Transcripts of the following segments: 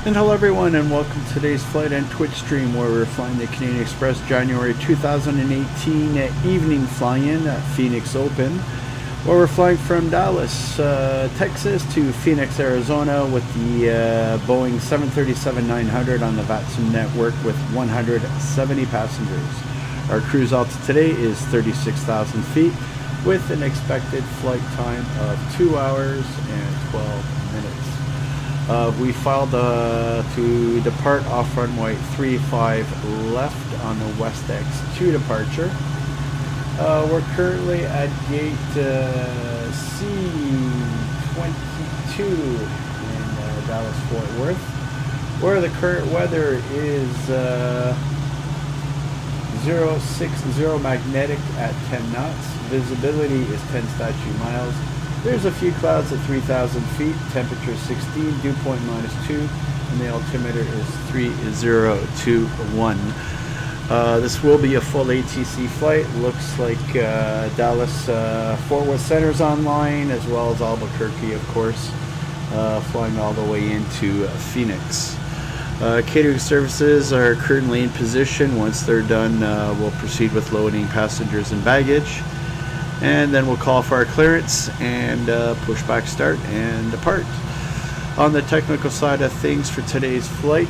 And hello everyone, and welcome to today's flight and Twitch stream where we're flying the Canadian Express January 2018 evening fly-in at Phoenix Open, where we're flying from Dallas, Texas to Phoenix, Arizona with the Boeing 737-900 on the VATSIM network with 170 passengers. Our cruise altitude today is 36,000 feet with an expected flight time of 2 hours and 12 minutes. We filed to depart off runway 35 left on the West X2 departure. We're currently at gate C22 in Dallas-Fort Worth, where the current weather is 060 magnetic at 10 knots. Visibility is 10 statute miles. There's a few clouds at 3,000 feet, temperature 16, dew point -2, and the altimeter is 3021. This will be a full ATC flight. Looks like Dallas Fort Worth Center's online, as well as Albuquerque, of course, flying all the way into Phoenix. Catering services are currently in position. Once they're done, we'll proceed with loading passengers and baggage. And then we'll call for our clearance and push back start and depart. On the technical side of things for today's flight,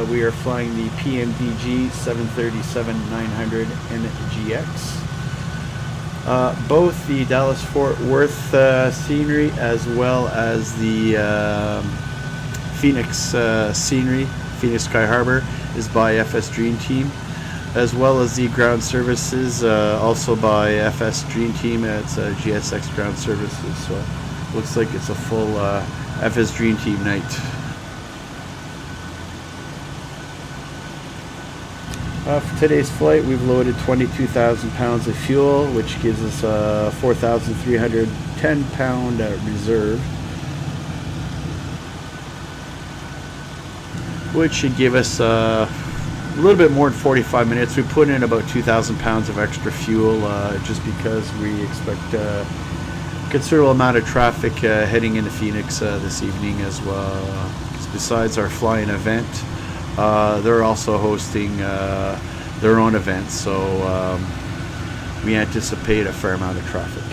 we are flying the PMDG 737-900 NGX. Both the Dallas-Fort Worth scenery as well as the Phoenix scenery, Phoenix Sky Harbor, is by FS Dream Team, as well as the ground services, also by FS Dream Team. It's GSX Ground Services, so looks like it's a full FS Dream Team night. For today's flight, we've loaded 22,000 pounds of fuel, which gives us a 4,310 pound reserve, which should give us a little bit more than 45 minutes. We put in about 2,000 pounds of extra fuel just because we expect a considerable amount of traffic heading into Phoenix this evening as well. Besides our flying event, they're also hosting their own events, so we anticipate a fair amount of traffic.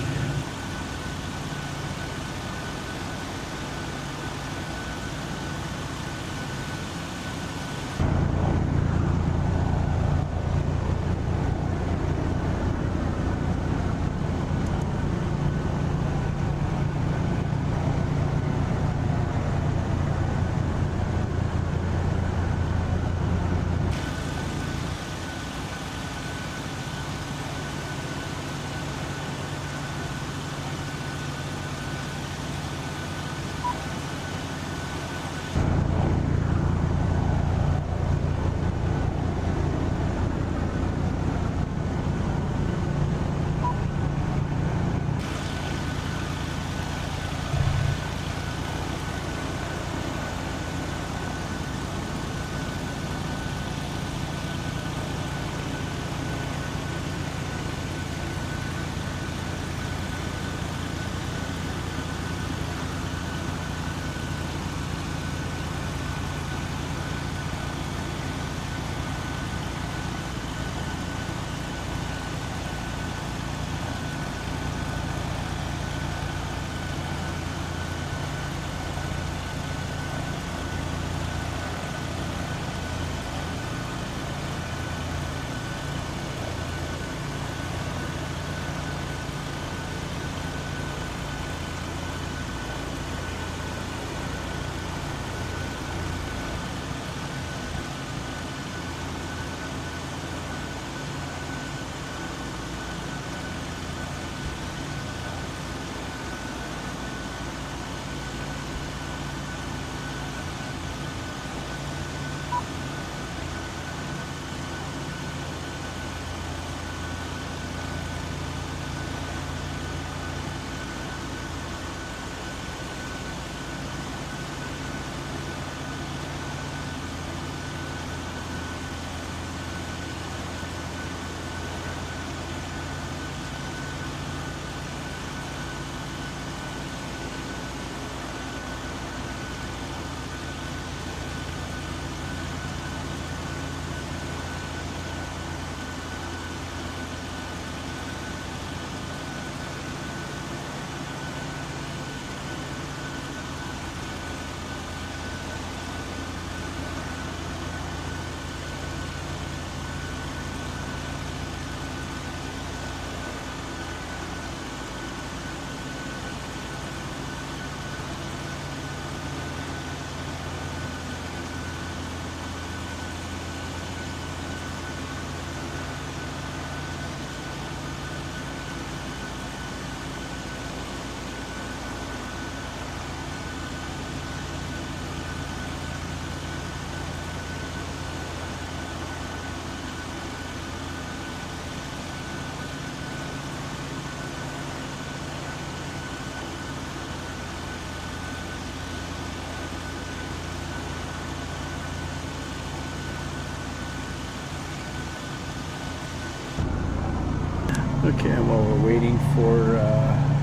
while we're waiting for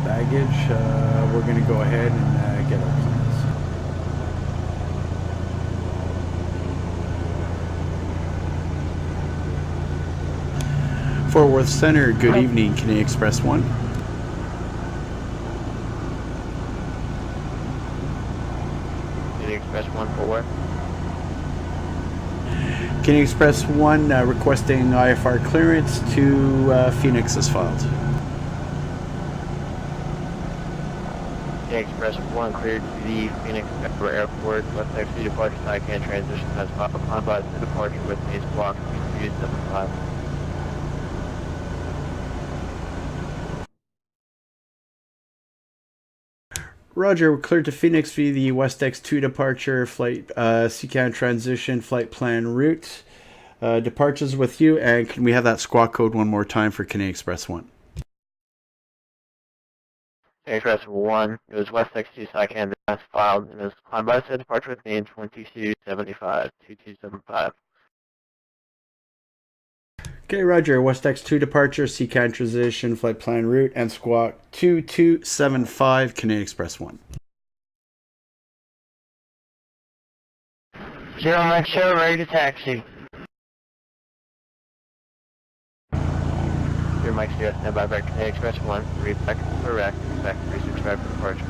baggage, we're going to go ahead and get our plans. Fort Worth Center, good evening, Canadian Xpress 1. Canadian Xpress 1 for where? Canadian Xpress 1 requesting IFR clearance to Phoenix is filed. Canadian Xpress 1 cleared to the Phoenix Airport. West XC departure CIKAN transition has upon by the departure with base block 275. Roger, we're cleared to Phoenix via the West X2 departure flight CIKAN transition flight plan route. Departures with you, and can we have that squawk code one more time for Canadian Xpress 1? Canadian Xpress 1, it was West X2 CIKAN has filed and is upon by the departure with name 2275. Okay, Roger. West X2 departure, CIKAN transition, flight plan route, and squawk 2275, Canadian Xpress 1. Zero Mike Show, ready to taxi. Zero Mike Sierra, stand by back Canadian Xpress 1, 3 seconds correct, back 365 for departure.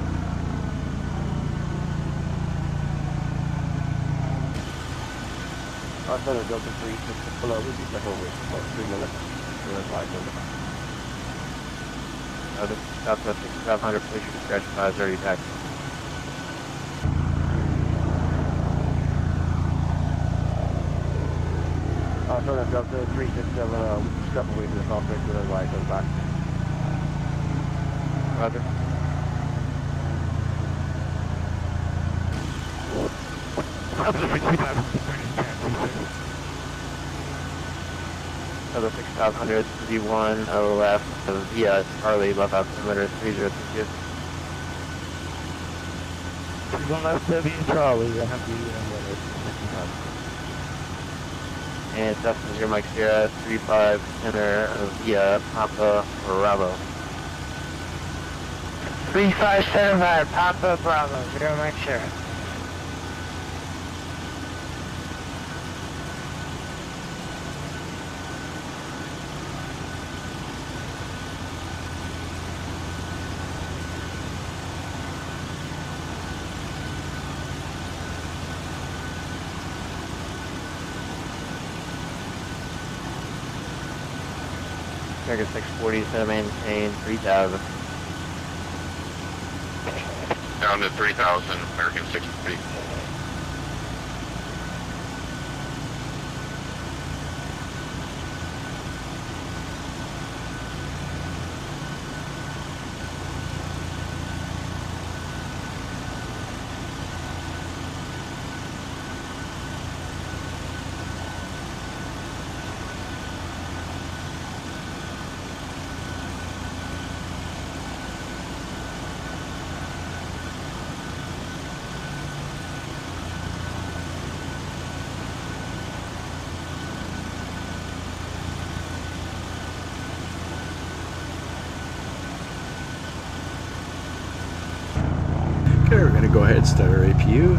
Delta 3, 6 below, we just over 3 minutes. Southwest 6500, please your discretion, 530 taxi. Delta 3, 6, 7, step away to the south break to the right, goes back. Roger. Delta 6500, Z1, left, via Charlie, left altimeter 3032. 1 left, via Charlie, I have the And Cessna 0 Mike Sierra, 35 center via Papa Bravo. 3575, Papa Bravo, 0 Mike Sierra. American 640, set maintain 3000. Down to 3,000, American 640. Okay, we're going to go ahead and start our APU.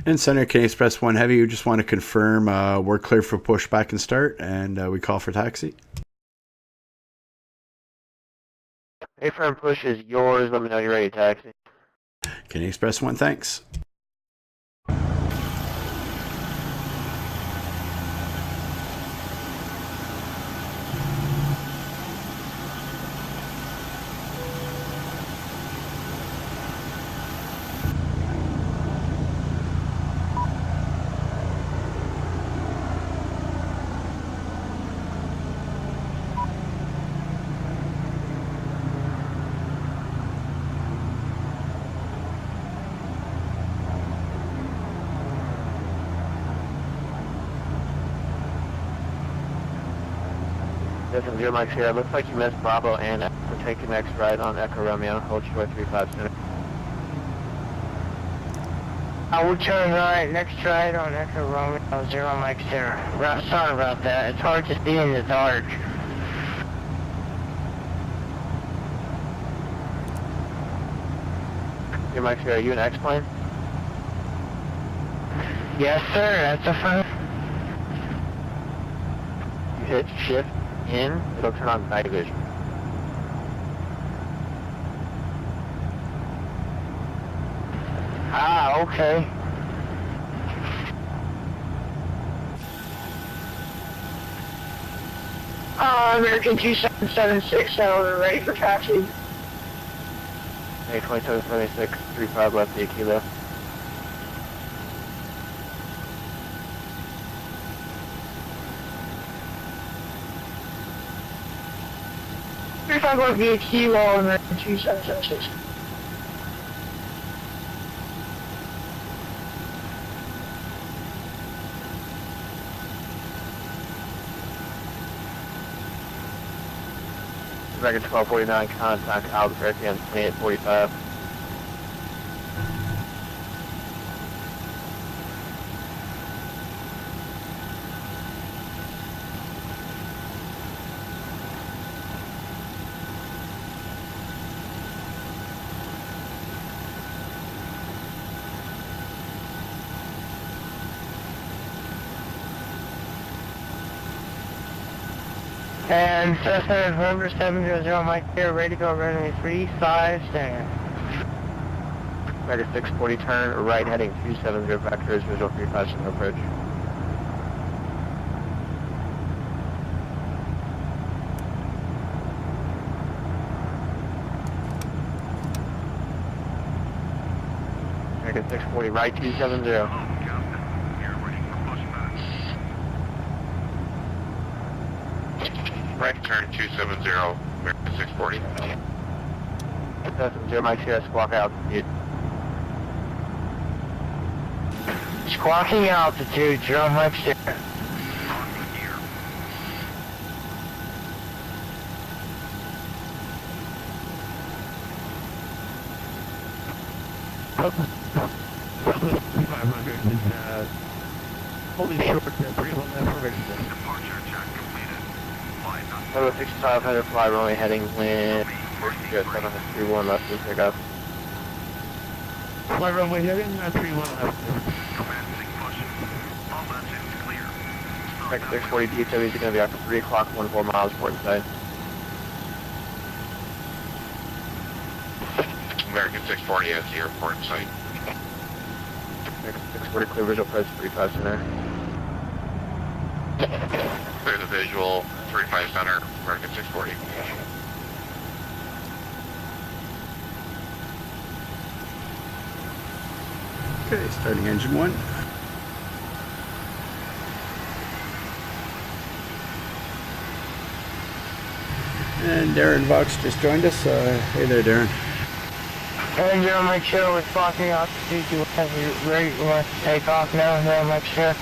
And Center Canadian Xpress 1 Heavy, we just want to confirm we're clear for pushback and start, and we call for taxi. A-firm push is yours, let me know you're ready to taxi. Canadian Xpress 1, thanks. Destin 0 Mike Sierra, looks like you missed Bravo and Echo. Take the next ride on Echo Romeo. Hold short 35 center. I will turn right, next ride on Echo Romeo, 0 Mike Sierra. Sorry about that, it's hard to see in the dark. Zero Mike Sierra, are you an X-plane? Yes sir, that's a fun. You hit shift in, it'll turn on night vision. Ah, okay. American 2776, we're ready for taxi. Hey, 2776, 35 left, 8 kilo. If I'm going to be a kilo, American 2776. American 1249, contact Albuquerque on 2845. And Cessna November 700 Mike here, ready to go runway 35, stand. American 640, turn right heading 270 vectors, visual 35 center approach. American 640, right 270. Right turn 270, American 640. Destin 0 Mike Sierra, squawk altitude. Squawking altitude, 0 Mike Sierra. Holding short there, 31 left for ready. Total 6500, fly runway heading wind. 731 left to pick up. Fly runway heading, 31 left. American 640 DHW is going to be after 3 o'clock, 14 miles port inside. American 640 at the airport site. American 640 clear visual approach 35 center. Clear the visual, 35 center, American 640. Okay, starting engine 1. And Darren Vox just joined us. Hey there, Darren. And 0 Mike Sierra, we're squawking altitude, you have you ready, you want to take off now, 0 Mike Sierra.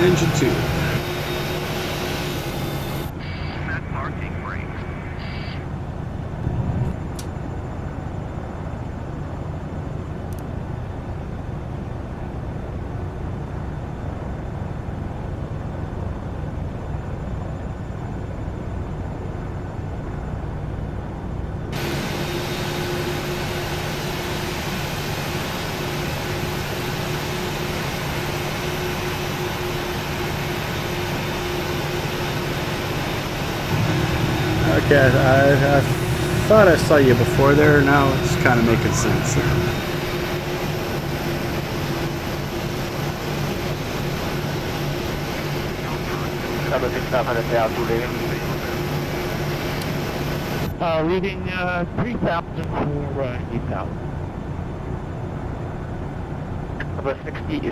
Engine 2. Okay, thought I saw you before there. Now it's kind of making sense. Number 6500 to altitude leaving. Leaving 3,000 for eastbound. Number 60.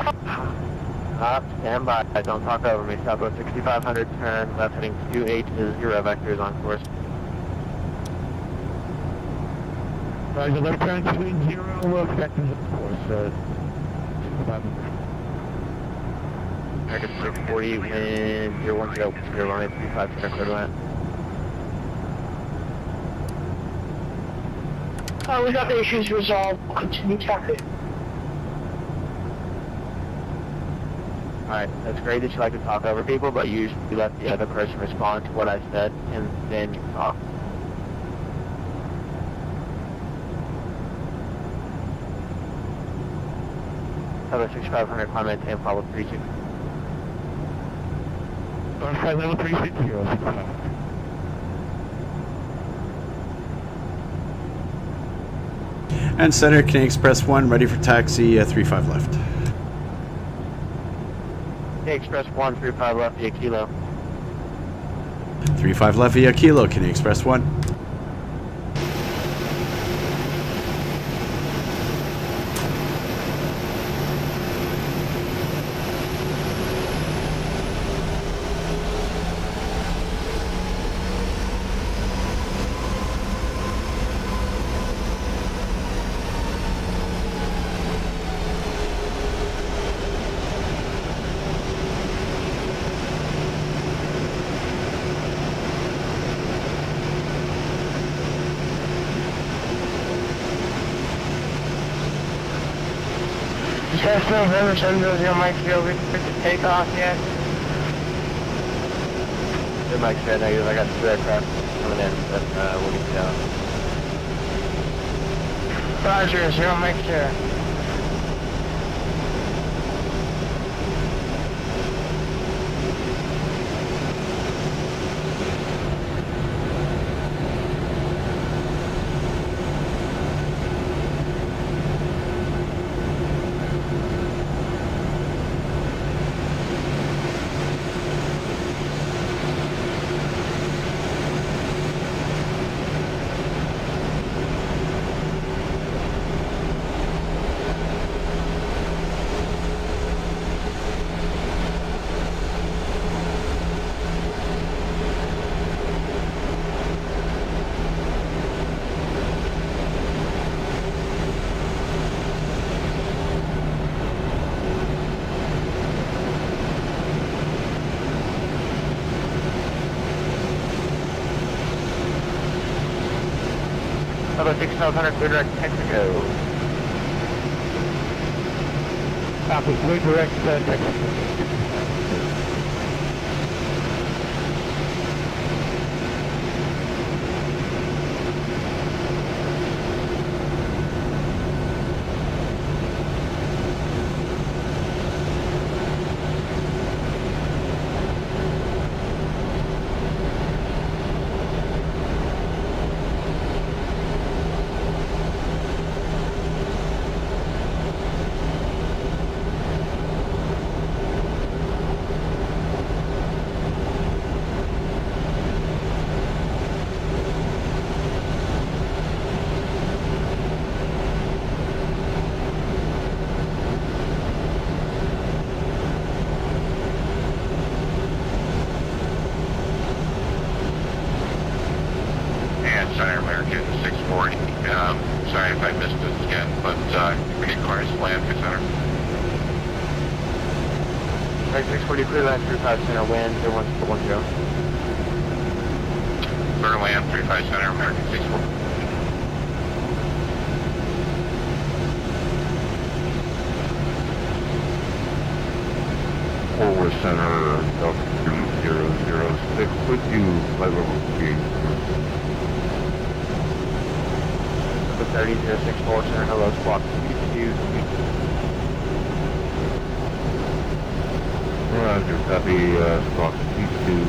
Stand by. Don't talk over me. Southwest 6500, turn left heading 28 to 0 vectors on course. Roger, left turn 20 vectors on course. 6500. American 640, wind 010, 01835, center clear to land. We got the issues resolved. We'll continue traffic. Alright, that's great that you like to talk over people, but you usually let the other person respond to what I said, and then you talk. Level 6500, climb maintain, follow 36. Northside level 360. And center, Canadian Express 1, ready for taxi, 35 left. Express 1, 35 left via Kilo. 35 left via Kilo, Canadian Express 1. Cessna November 700 Mike 0, we expect to take off yet. Good Mike said negative, I got 2 aircraft coming in, but we'll get you down. Roger, 0 Mike 0. Level 6500, clear direct Texaco. Copy, clear direct Texaco. Center American 640. Sorry if I missed this again, but we need cars to land for center. Right, 640, clear land 35 center, wind 01410. Clear land 35 center American 640. Forward center, altitude 006, would you fly level 3? 30064 center, hello, squawk 22. Roger, copy, squawk 22,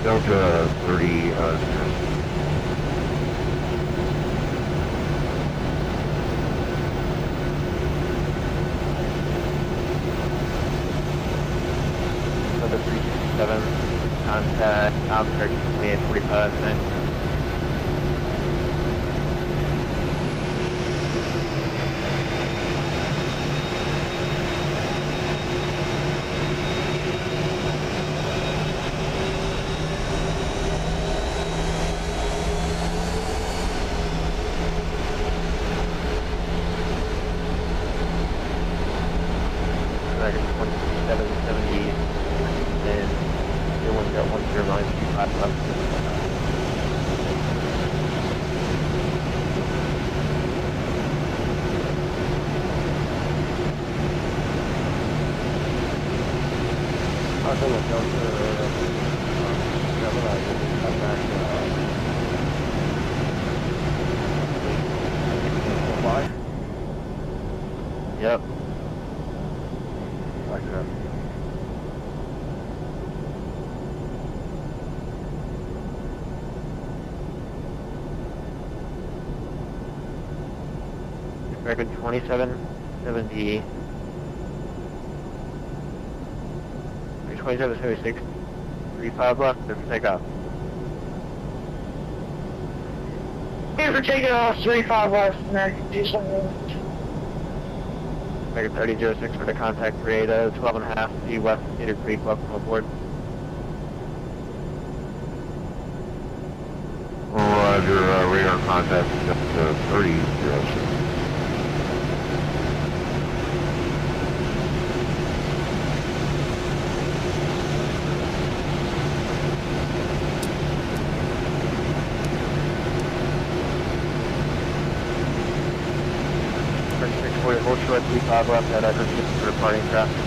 Delta 30, contact Albuquerque 2845, thanks. Dragon 2770, and the one got 10925 left. I was going to go to Gemini and come back fly. Yep. Like that. Dragon 2770. 2776. 35 left, clear for takeoff. Here for taking off 35 left, American 27. Dragon 3006 for the contact 380, 12 and a half, Sea West Cedar Creek, welcome aboard. Roger, radar contact just 3006. French 640, hold short, 35 left, at address 6 for departing traffic.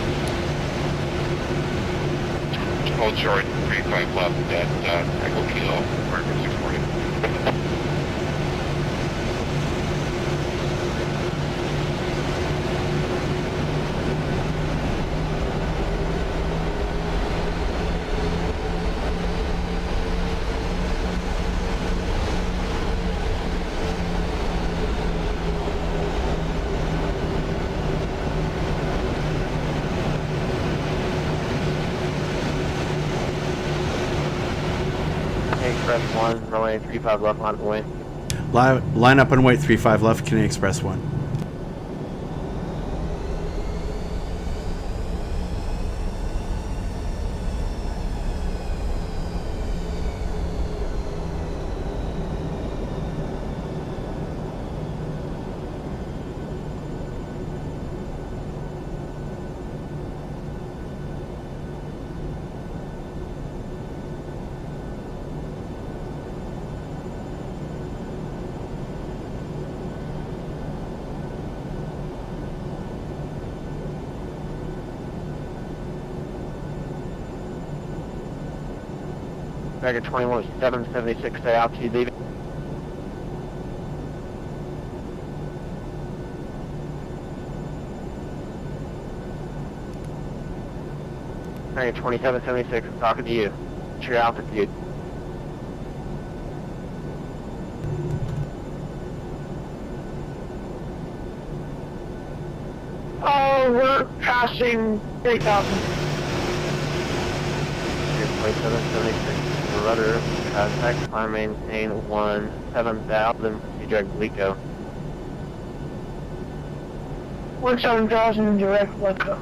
Hold short, 35 left at Echo Kilo, marker 640. Express 1, runway 35 left, on the way. Line up and wait 35 left, Canadian Express 1. Dragon 21 776, stay altitude leaving. Dragon 2776, I'm talking to you. What's your altitude? Oh, we're passing 3,000. 2776, rudder, contact, climb, maintain 17,000, proceed direct Glico. 17,000 direct Glico.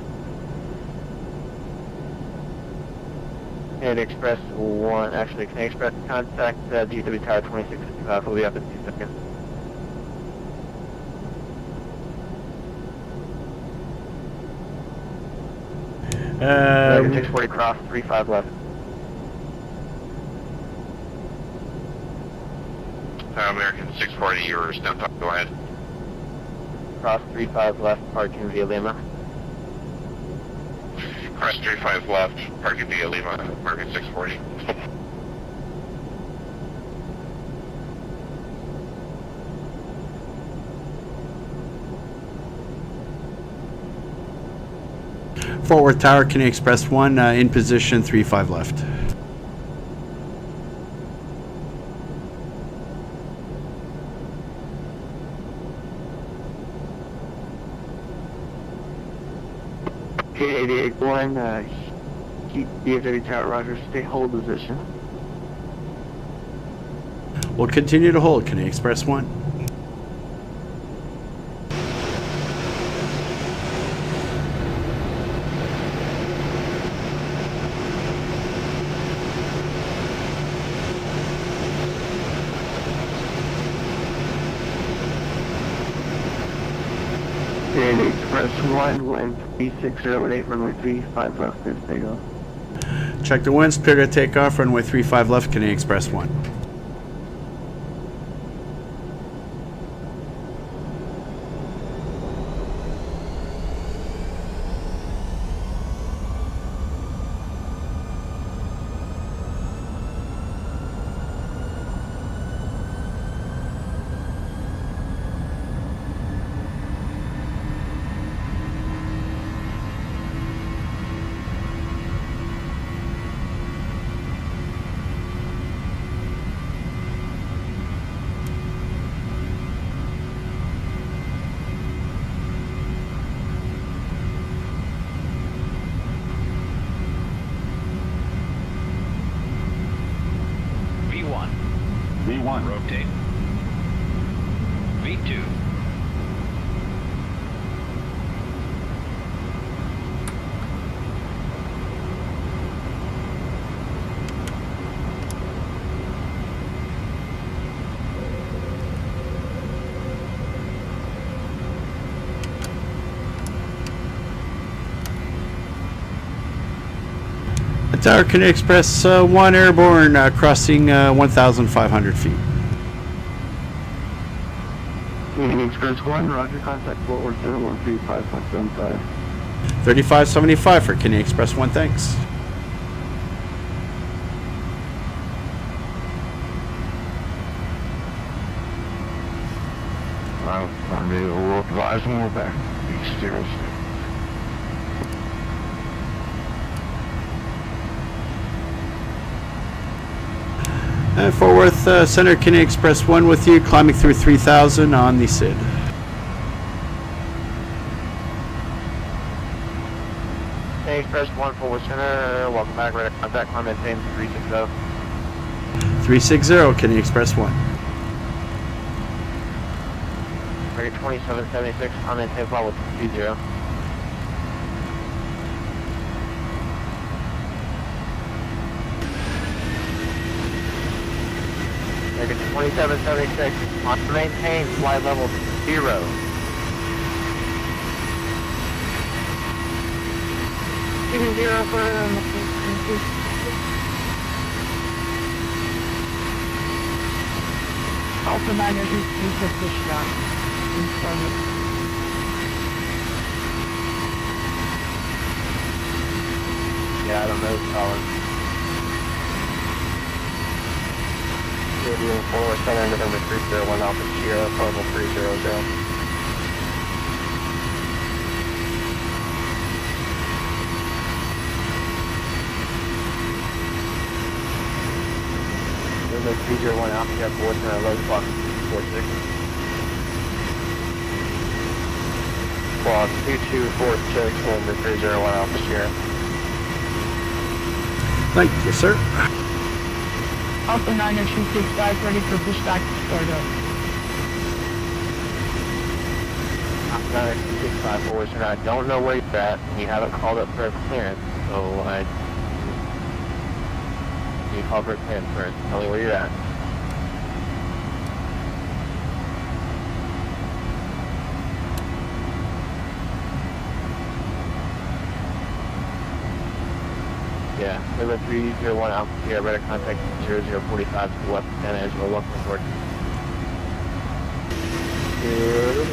Canadian Express 1, actually Canadian Express contact DW Tower 2655, we'll be up in 2 seconds. Dragon 640 cross, 35 left. American 640, you're stepped up, go ahead. Cross 35 left, parking via Lima. Cross 35 left, parking via Lima, marker 640. Fort Worth Tower, Canadian Express 1, in position, 35 left. K88-1, DFW Tower, roger. Stay hold position. We'll continue to hold, Canadian Express 1. Canadian Express 1, wind 3608, runway 35 left, clear to take off. Check the winds, clear to take off, runway 35 left, Canadian Express 1. V1. Rotate. V2. Tower Canadian Express 1 airborne, crossing 1,500 feet. Canadian Express 1, roger. Contact Fort Worth 713-5575. 3575 for Canadian Express 1, thanks. I'm ready to roll advise when we're back. Steering. Fort Worth Center, Canadian Express 1 with you, climbing through 3,000 on the SID. Canadian Express 1, Fort Worth Center, welcome back, ready to contact, climb maintain 360. 360, Canadian Express 1. Ready 2776, climb maintain flight with 30. Make it 2776, on maintain, flight level 0. Give me 0 for Alpha 9 is push down. Yeah, I don't know, Colin. Canadian Fort Worth Center, November 301 Alpha Sierra, Purple 300. November 301 Alpha Sierra, Fort Worth Center, low clock 46. Squad 2246, November 301 Alpha Sierra. Thank you, sir. Alpha 9 is 265, ready for pushback to start up. Alpha 9 is 265, Fort Worth Center, I don't know where you're at, and you haven't called up for a clearance, so you call for a clearance first, tell me where you're at. Yeah, November 301 Alpha Sierra, radar contact 0045 to the left of 10 as well, welcome aboard. Good.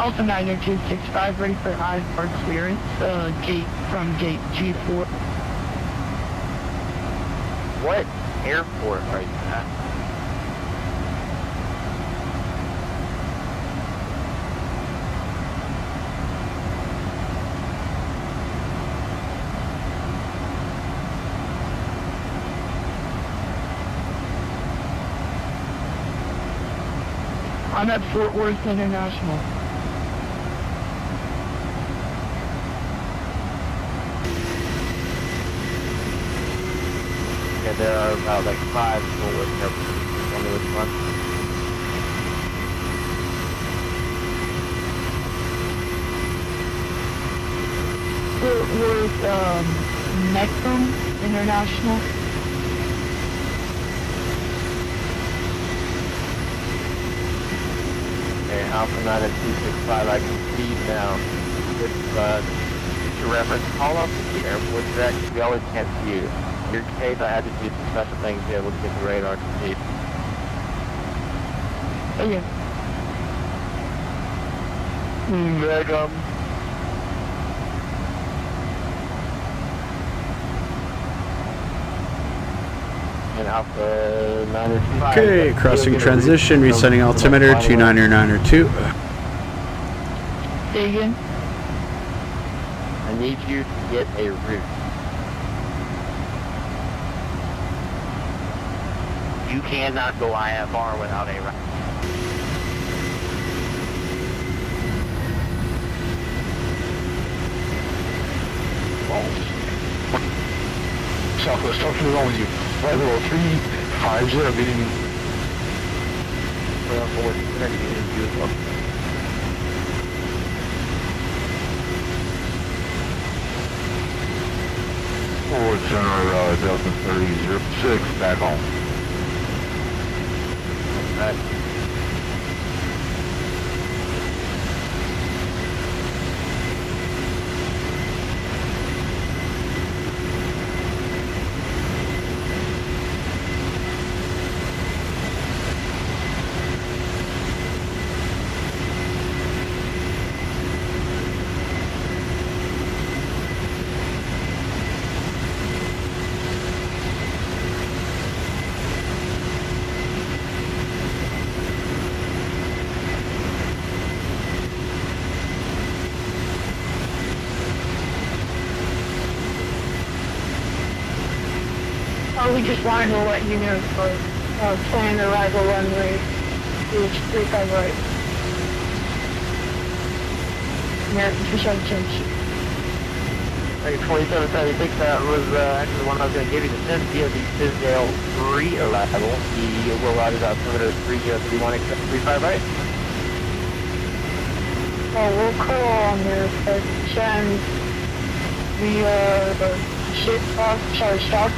Also 90265, ready for high guard clearance, gate from gate G4. What airport are you at? I'm at Fort Worth International. Yeah, there are about like 5 Fort Worth airports. Tell me which one. Fort Worth, Metro International. Okay, Alpha 90265, I can see now. If to reference, call up the airport direct. We always can't see you. In your case, I had to do some special things to be able to get the radar to see. Okay. Welcome. And Alpha 905. Okay, crossing transition, resetting altimeter 29902. Say again? I need you to get a route. You cannot go IFR without a route. Southwest, something wrong with you. Flight level 350 meeting. Well, forward, connected to you as well. Forward center, Delta 3006, back home. Right. We just wanted to let you know for planned arrival runway is 35 right. American 276. Okay, 2776, that was actually the one I was going to give you. The DOD Tisdale 3 arrival. The will route is altimeter 3031, except 35 right. Well, we'll call on there, but send the ship off, stop.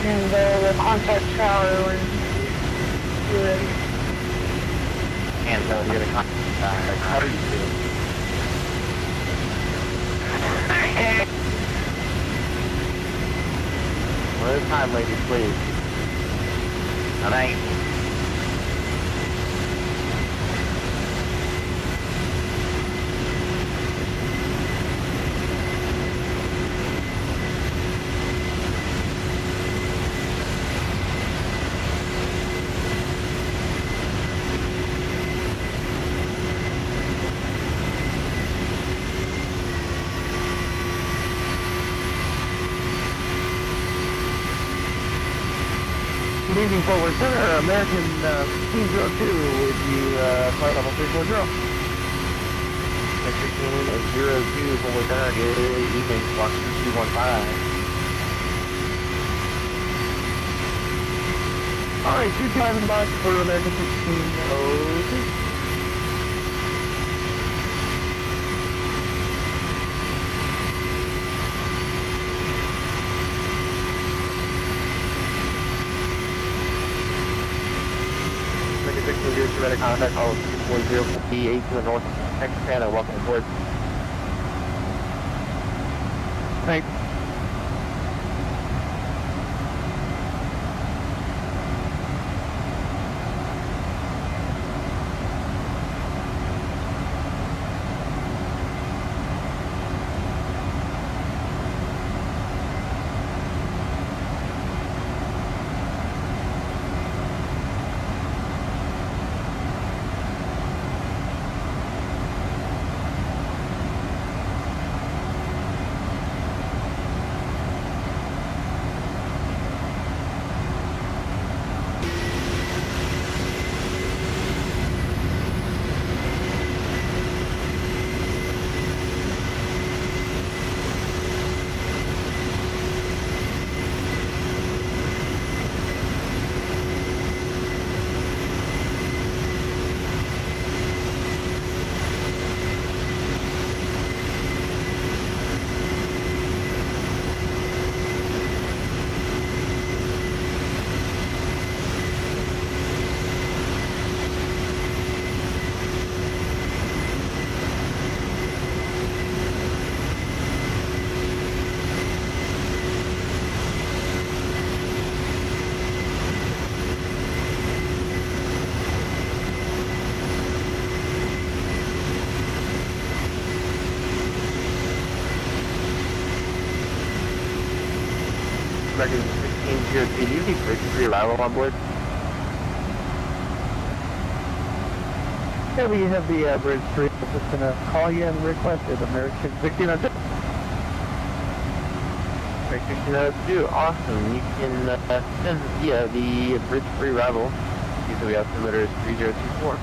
And the contact tower when you're ready. And you're going to contact how do you do? One at a time, ladies, please. Alright. Good evening, forward center, American 1502 with you, flight level 340. Metric 02, forward center, good evening, Squawk 215. Alright, 2 back for American 1502. Surrender contact, all 240 to the north, Texas, and welcome aboard. Thanks. American 1602. Do you need bridge pre-arrival on board? Yeah, we have the bridge 3. I'm just going to call you and request it. American 1602. American 1602. Awesome. You can send via the bridge pre-arrival. Usually we have submitter is 3024.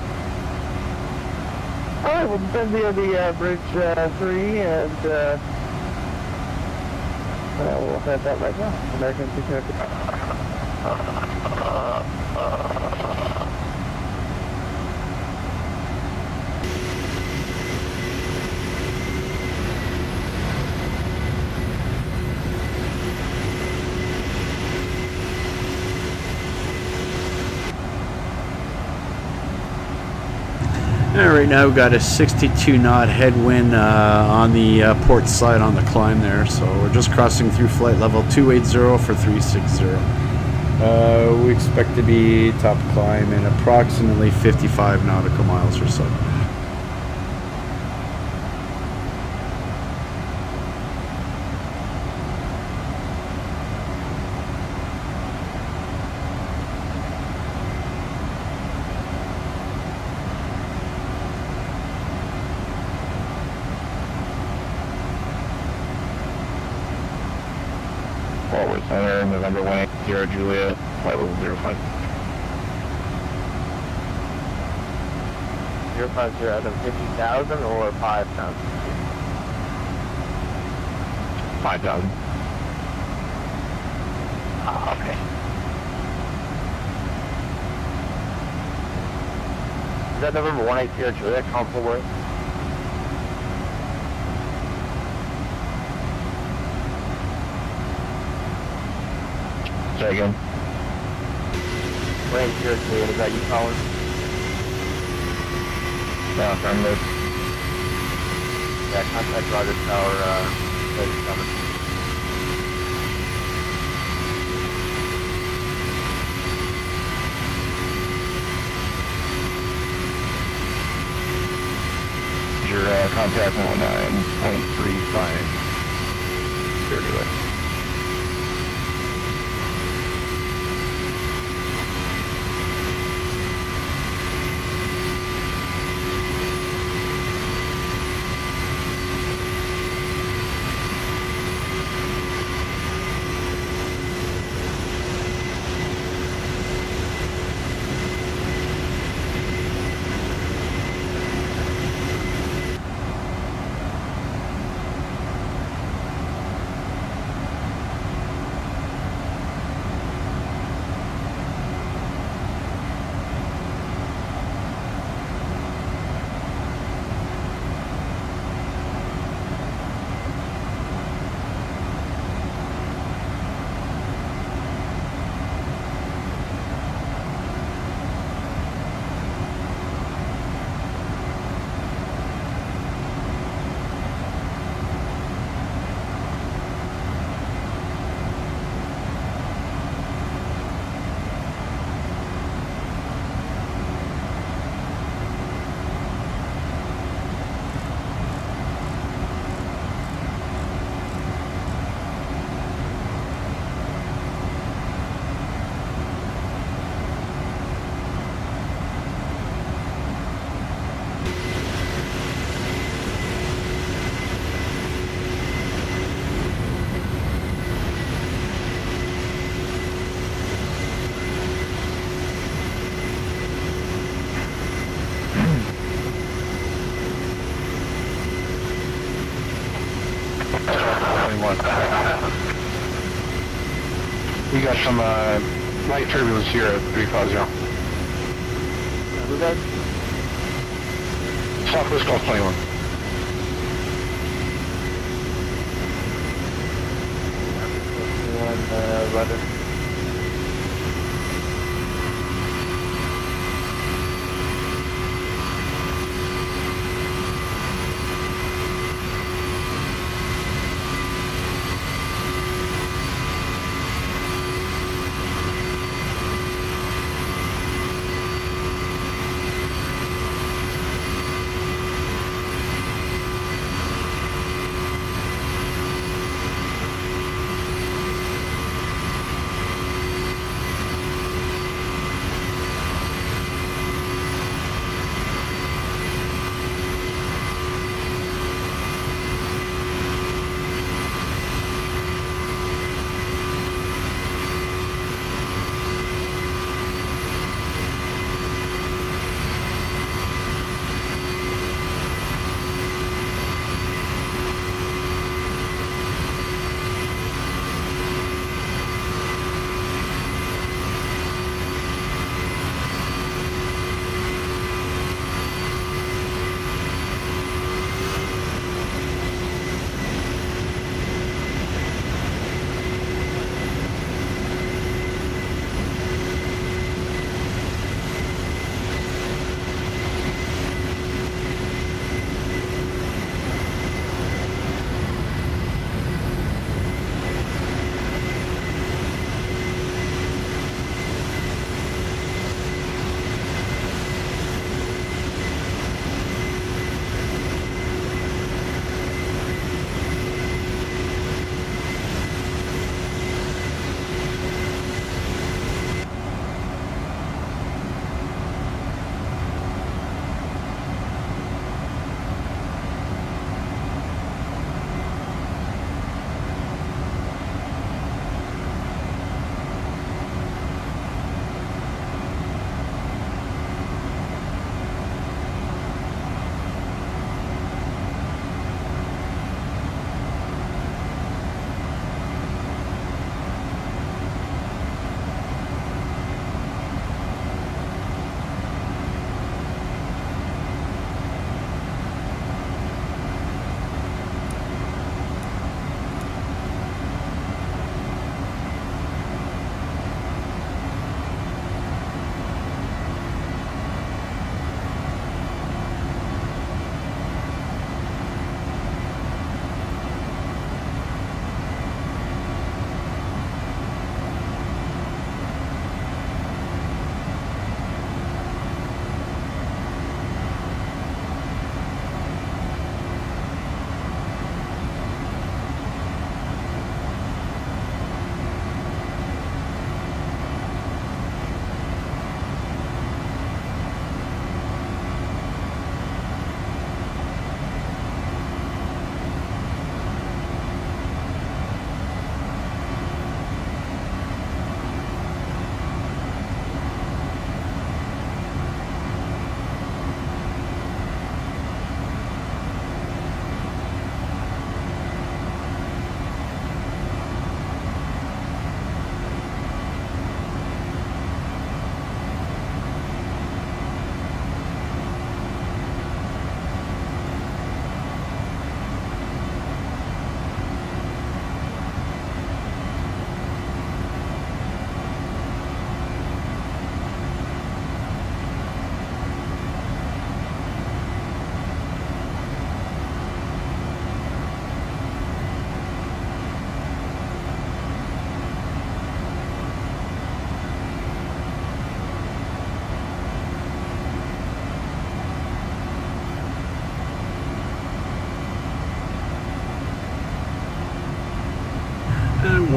Alright, we'll send via the bridge 3 and we'll have that right now. American 1602. Right now we've got a 62 knot headwind on the port side on the climb there, so we're just crossing through flight level 280 for 360. We expect to be top climb in approximately 55 nautical miles or so. Forward center, November 180 Juliet, flight level 05. 050 out of 50,000 or 5,000? 5,000. Ah, okay. Is that November 180 Juliet comfortable with? Say again. 180 Juliet, is that you calling? Yeah, affirmative. Yeah, contact Roger Tower, ladies coming. Your contact 19.35. Juliet. We got some light turbulence here at 350. Who does? Southwest Gulf 21. Rudder.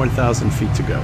1,000 feet to go.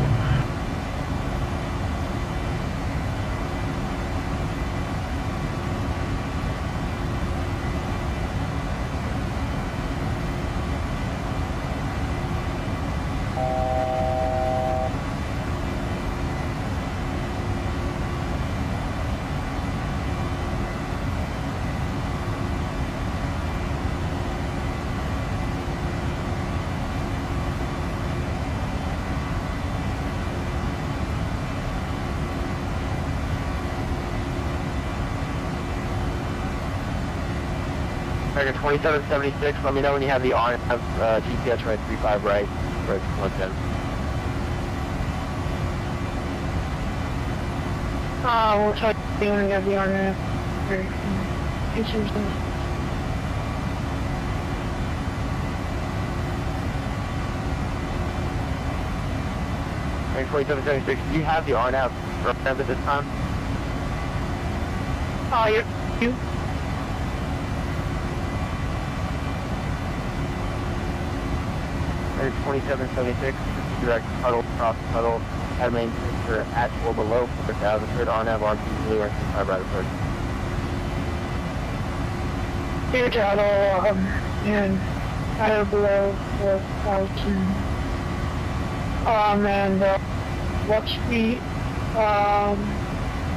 American 2776, let me know when you have the on GPS right 35 right, right 110. We'll try to see when we have the RNF. American 2776, do you have the RNAV representative at this time? You? American 2776, direct puddle, cross puddle, head main temperature at or below 4,000, third RNAV, RP, blue, or 35 right approach. Clear throttle, and at or below 4,000. And watch speed,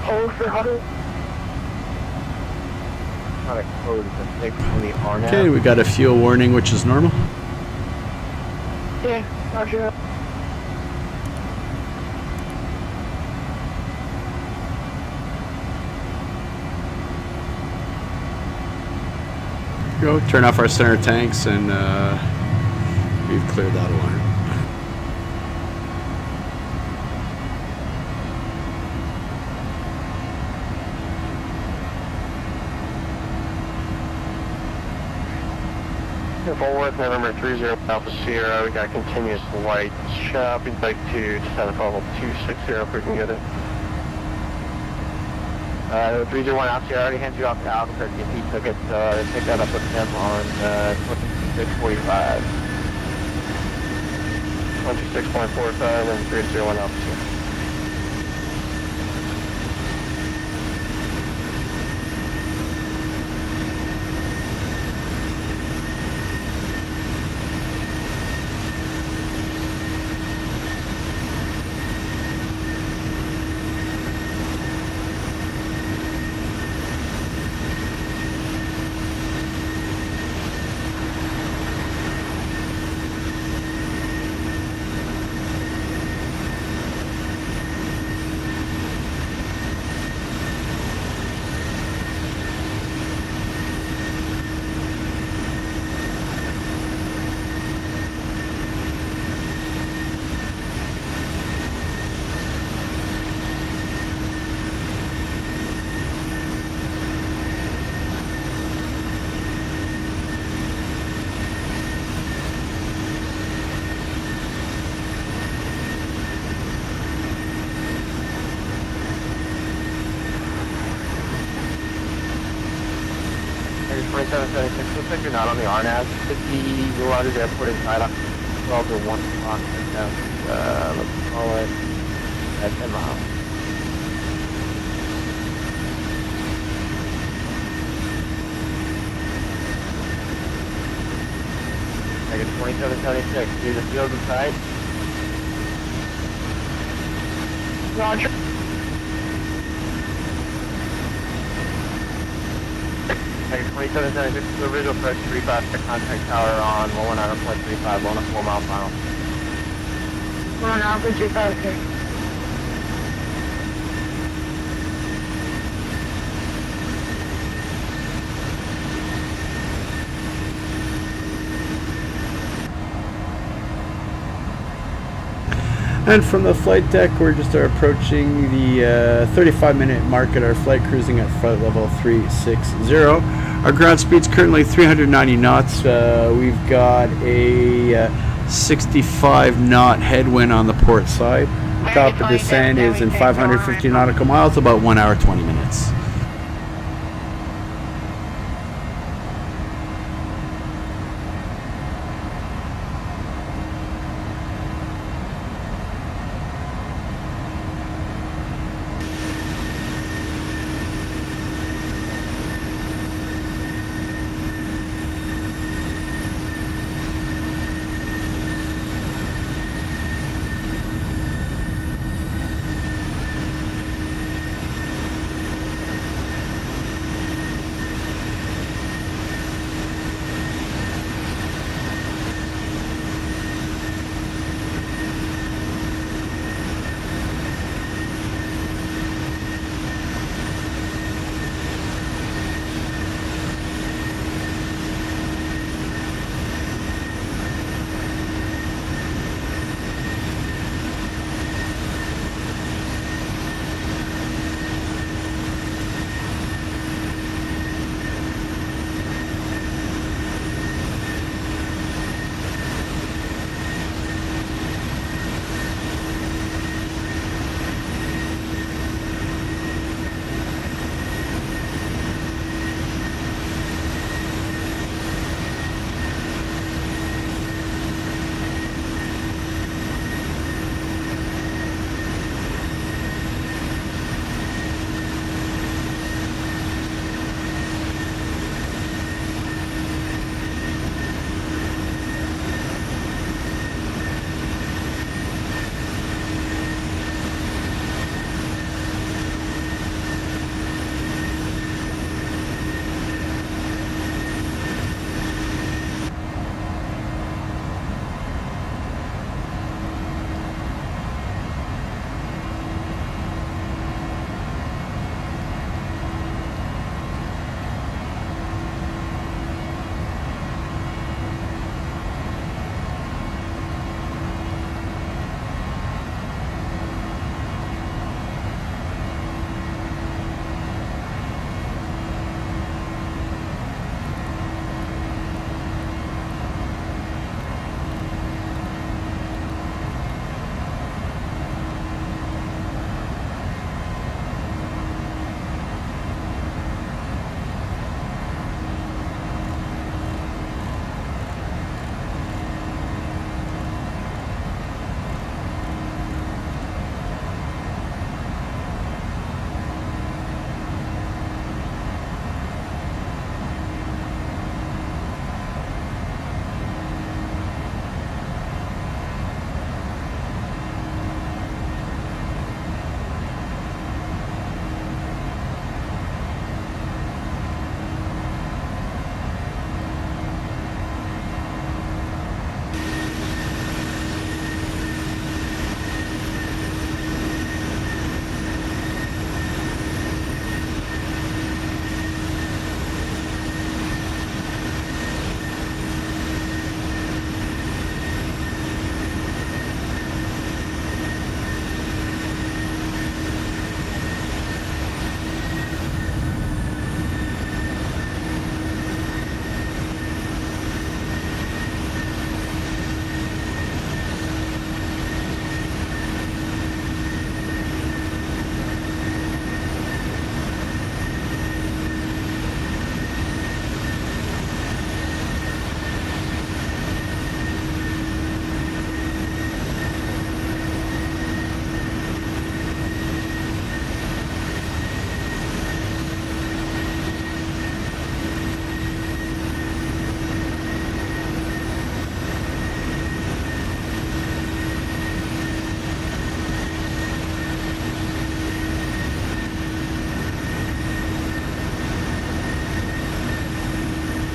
hold for huddle. Not a code, it's a mistake from the RNAV. Okay, we got a fuel warning, which is normal. Yeah, roger. Go turn off our center tanks, and we've cleared that alarm. Fort Worth, November 30 Alpha Sierra, we got continuous light shopping bike to descent level 260 if we can get it. 301 Alpha Sierra, already handed you off to Albuquerque if he took it, pick that up with him on 2645. 26.45 and 301 Alpha Sierra. Here's 2776, looks like you're not on the RNAV. 50 Rogers Airport inside on 12 to 1 o'clock. Let's call it at 10 miles. Take it 2776, do the field inside. Roger. Take it 2776 to the visual approach 35 contact tower on 119.35, on a 4 mile final. We're on Alpha 35, okay. And from the flight deck, we're just approaching the 35-minute mark at our flight, cruising at flight level 360. Our ground speed's currently 390 knots. We've got a 65-knot headwind on the port side. Top of descent is in 550 nautical miles, about 1 hour 20 minutes.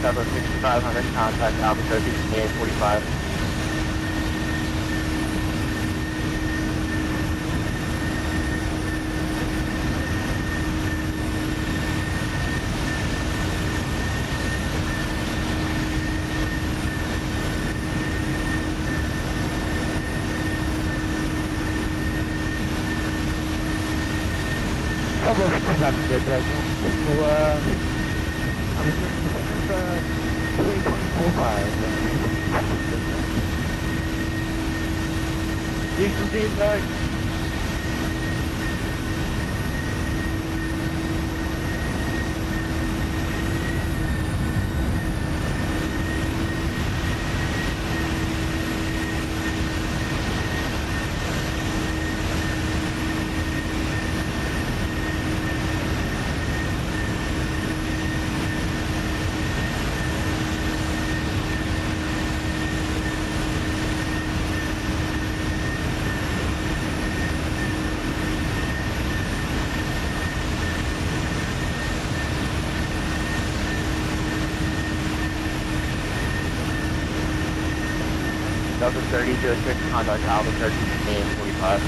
Delta 6500, contact Albuquerque 2845. You can see that. Delta 3006, contact Albuquerque 2845.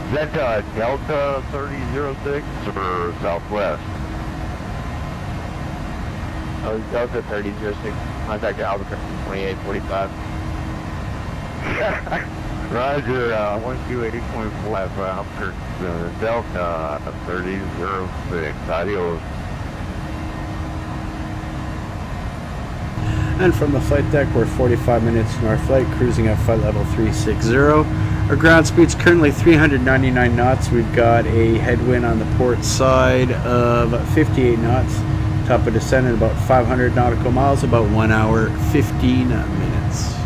Is that Delta 3006 or Southwest? Oh, Delta 3006, contact Albuquerque 2845. Roger, 1Q80.5 Albuquerque, Delta 3006. Adios. And from the flight deck, we're 45 minutes in our flight, cruising at flight level 360. Our ground speed's currently 399 knots. We've got a headwind on the port side of 58 knots. Top of descent at about 500 nautical miles, about 1 hour, 15 minutes.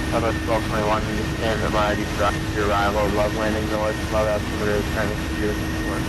Delta 1221, you stand by your arrival, love landing noise, love altimeter, training computer support.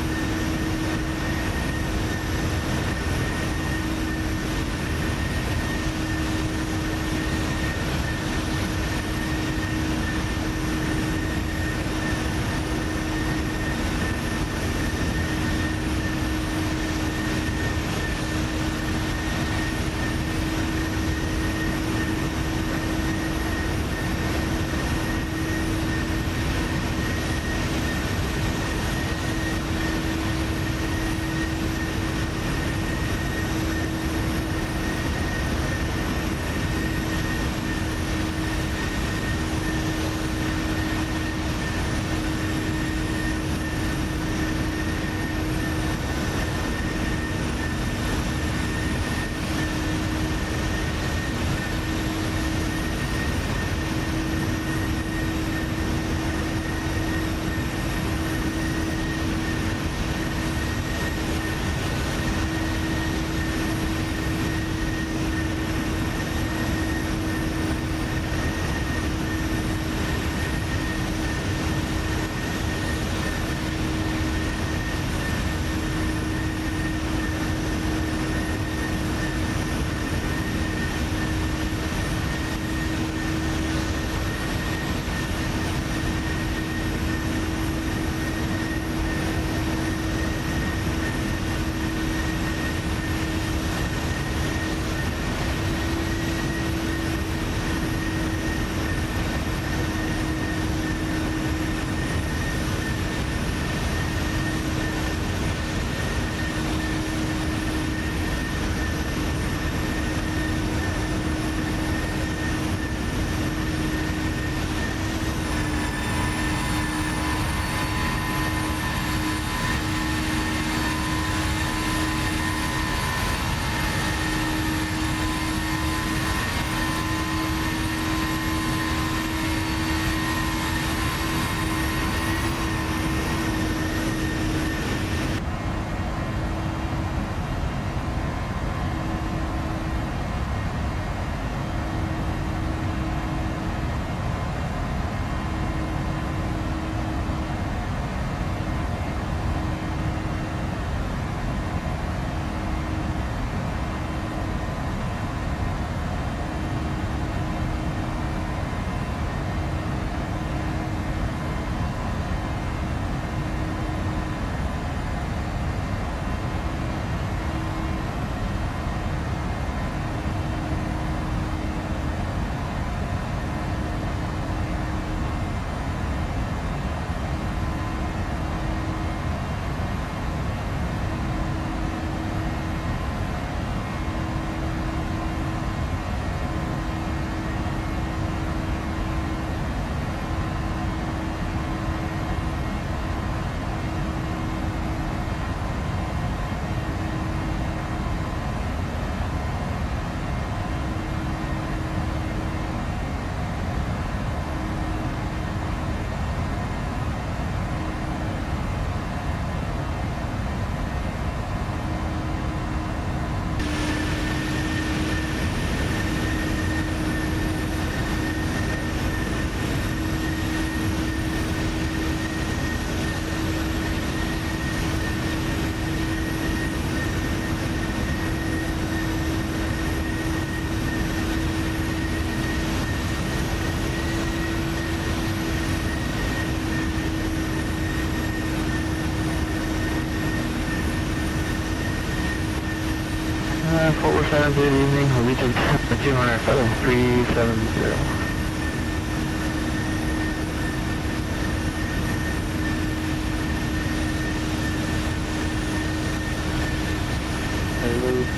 Center, good evening. We'll be taking 200 370.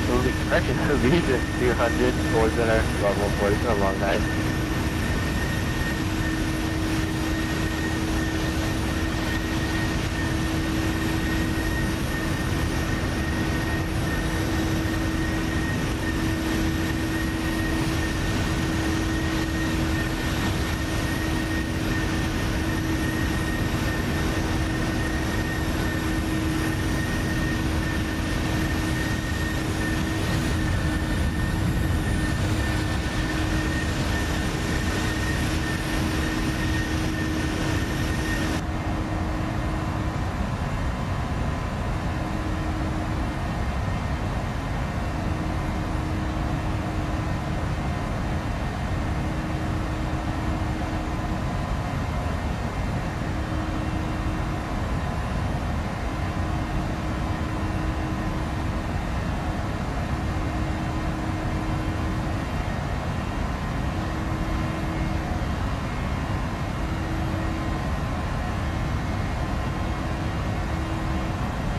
Move expression to be just 200 towards center, level 4. It's been a long night.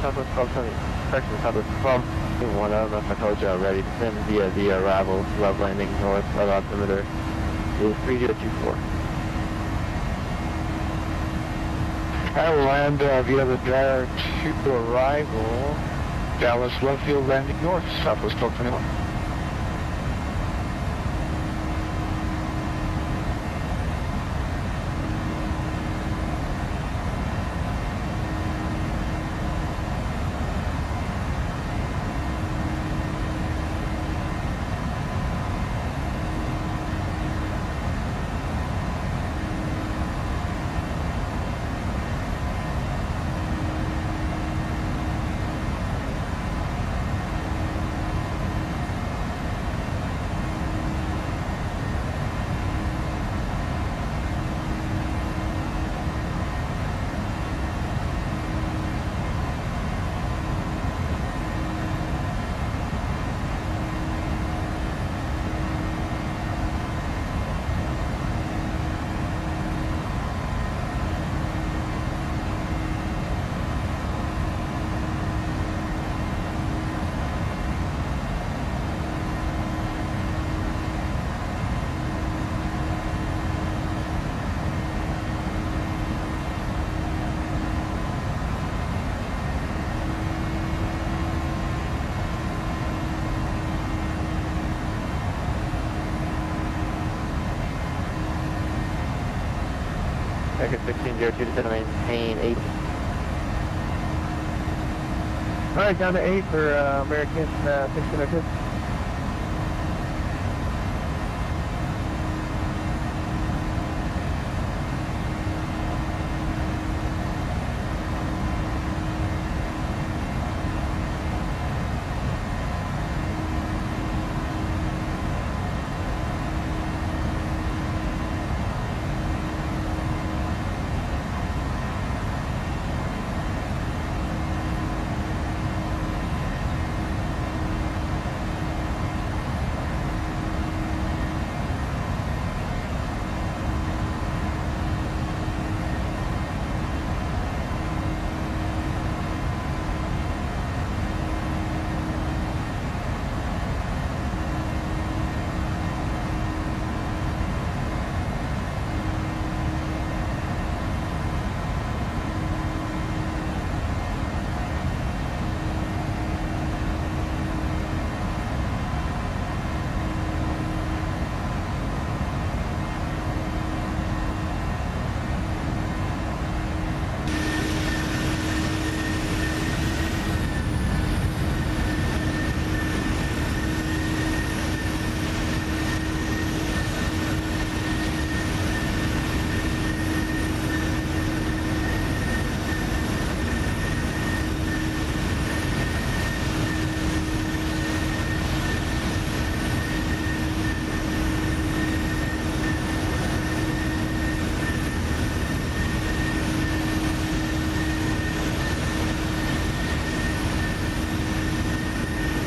Southwest 1270, correction, Southwest 1271. I don't know if I told you already. Descend via the arrival, love landing north of altimeter is 3024. I will land via the dryer to arrival. Dallas left field landing north, Southwest 1221. Second 1602 to maintain 8. Alright, down to 8 for American 1602.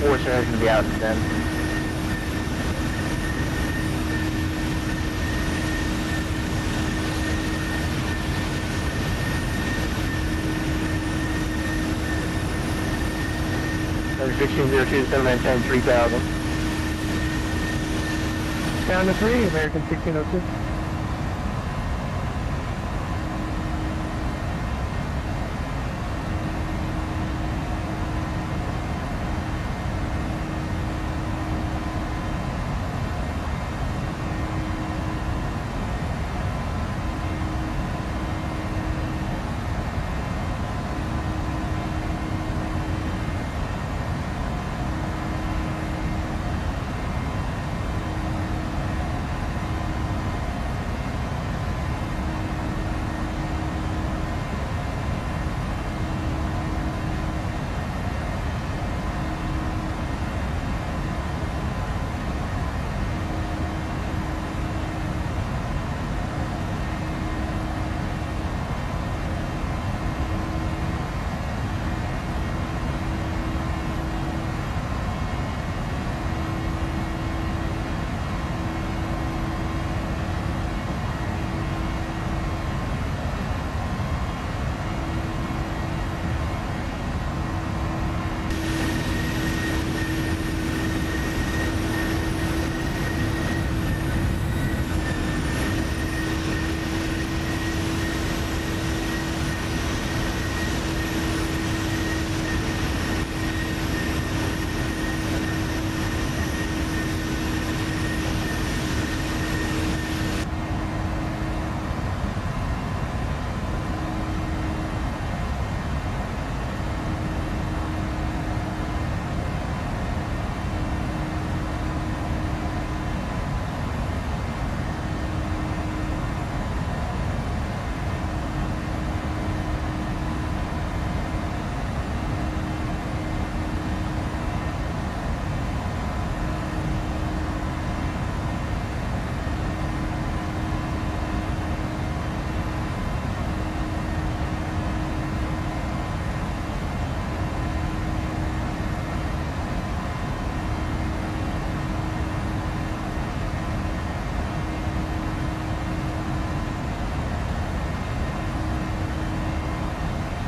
Fortunate to be out then. 1602, 710, 3000. Down to 3, American 1602.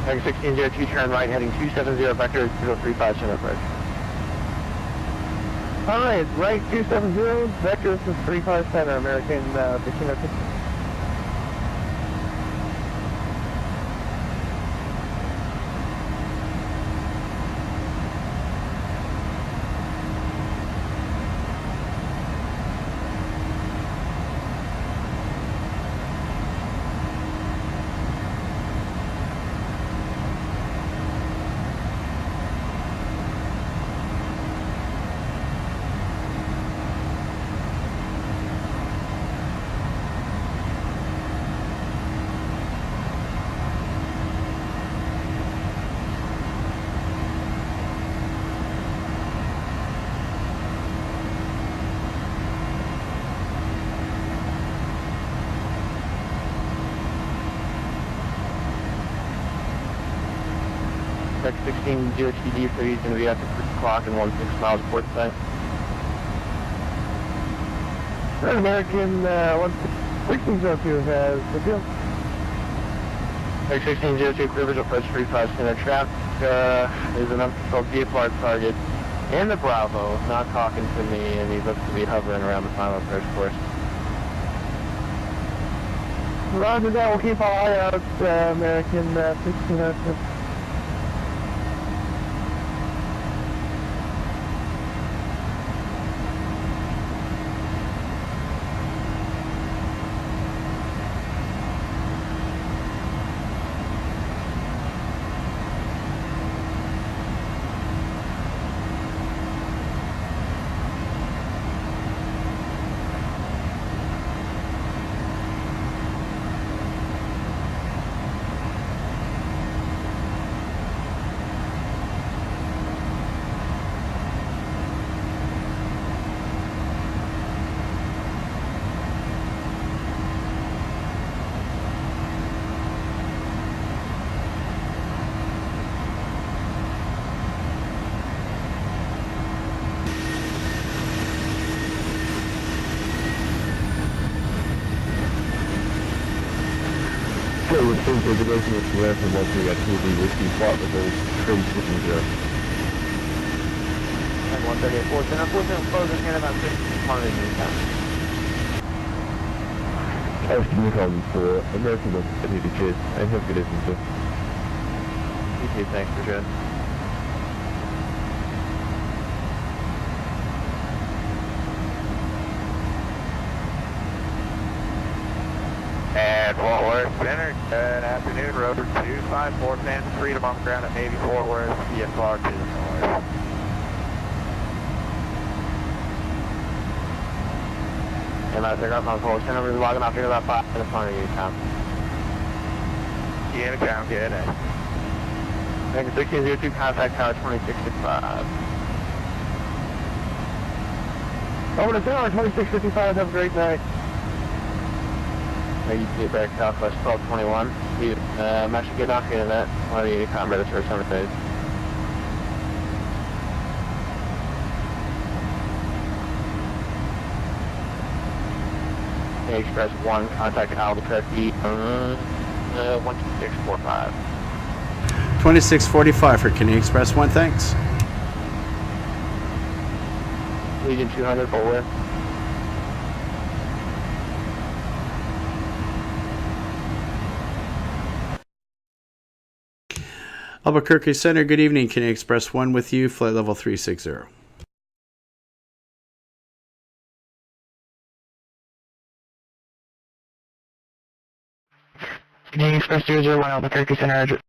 American 1602, turn right, heading 270, vector 035, center approach. Alright, right 270, vector is 35 center, American 1602. X16 0TD, so he's going to be at the clock and 16 miles port side. American 1602 has the deal. X16 02, Clippers approach 35 center. Traffic is an uncontrolled vehicle target in the Bravo, not talking to me, and he looks to be hovering around the final approach course. Roger that, we'll keep our eye out, American 1602. So we're still going to go to the left and once we got 2 whiskey, spot the whole train sitting there. 138, unfortunately, closing in about 600 meters. I was giving you a call for American KPHX. I have a good evening, sir. You too, thanks for joining. And Fort Worth Center, good afternoon, rotor 254, Phantom Freedom on the ground at Navy Fort Worth, VFR to the north. And I pick up my call. Center, we're logging off here about 5 minutes in front of you, Tom. Yeah, account, good. Thank you, 1602, contact tower 2665. Over to tower 2655, have a great night. You get back southwest 1221. I'm actually getting off the internet. One of the combat for summer phase. Express 1, contact Albuquerque 12645. 2645 for Canadian Express 1, thanks. Legion 200, Bulwark. Albuquerque Center, good evening. Canadian Express 1 with you, flight level 360. Canadian Express 001, Albuquerque Center.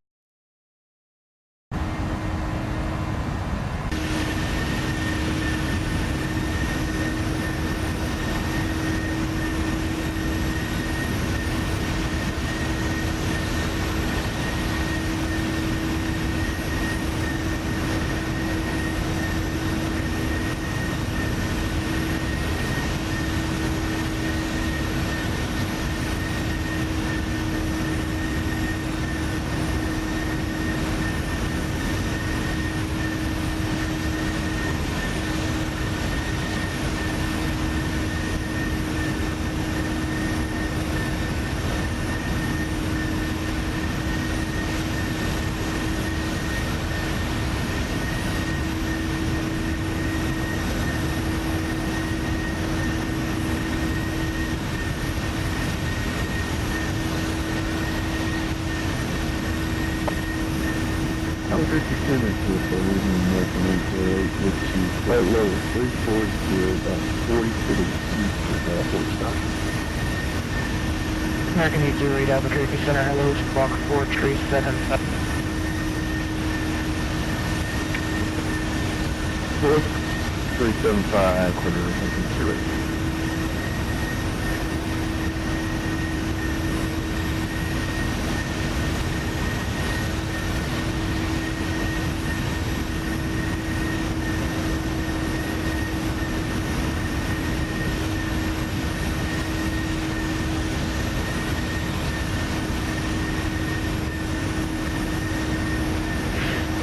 Albuquerque Center to the Northern American 808 with you, flight level 340, about 40 to the east of Fort Scott. American 808, Albuquerque Center, hello, squawk 437. 375, quarter of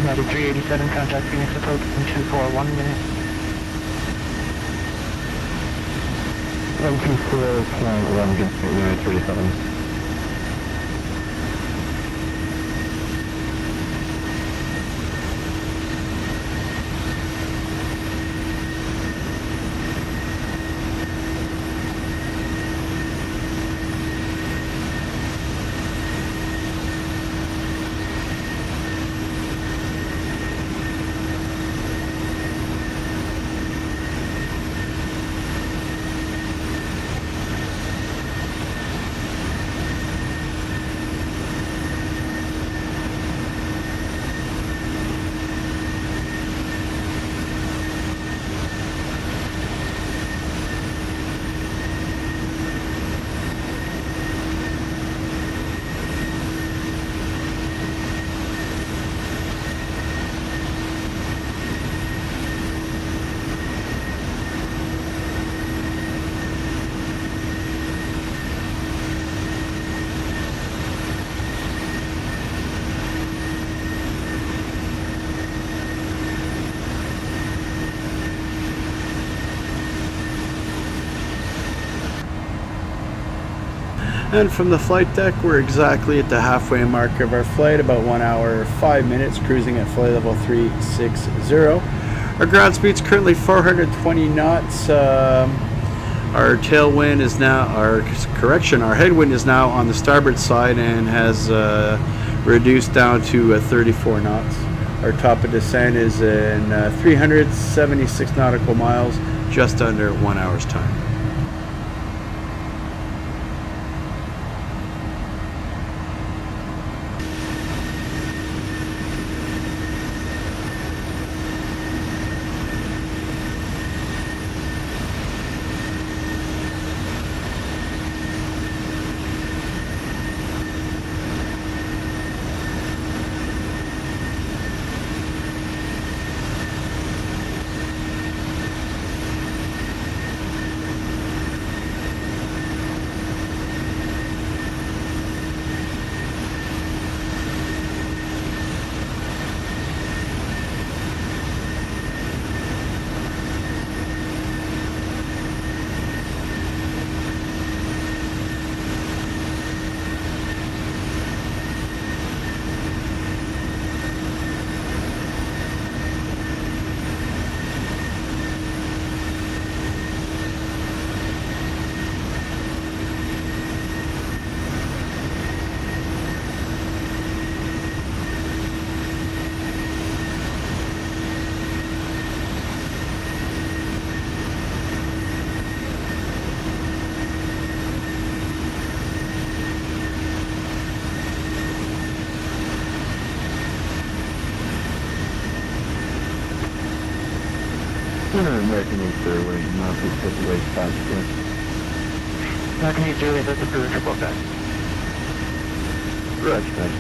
United 387, contact Phoenix approach in 241 minutes. 124, flying 11, United 37. And from the flight deck, we're exactly at the halfway mark of our flight, about 1 hour, 5 minutes, cruising at flight level 360. Our ground speed's currently 420 knots. Our tailwind is now, our headwind is now on the starboard side and has reduced down to 34 knots. Our top of descent is in 376 nautical miles, just under 1 hour's time. American Airway, not the Pacific Passenger. American Airway, that's a cruiser book guy. Roger.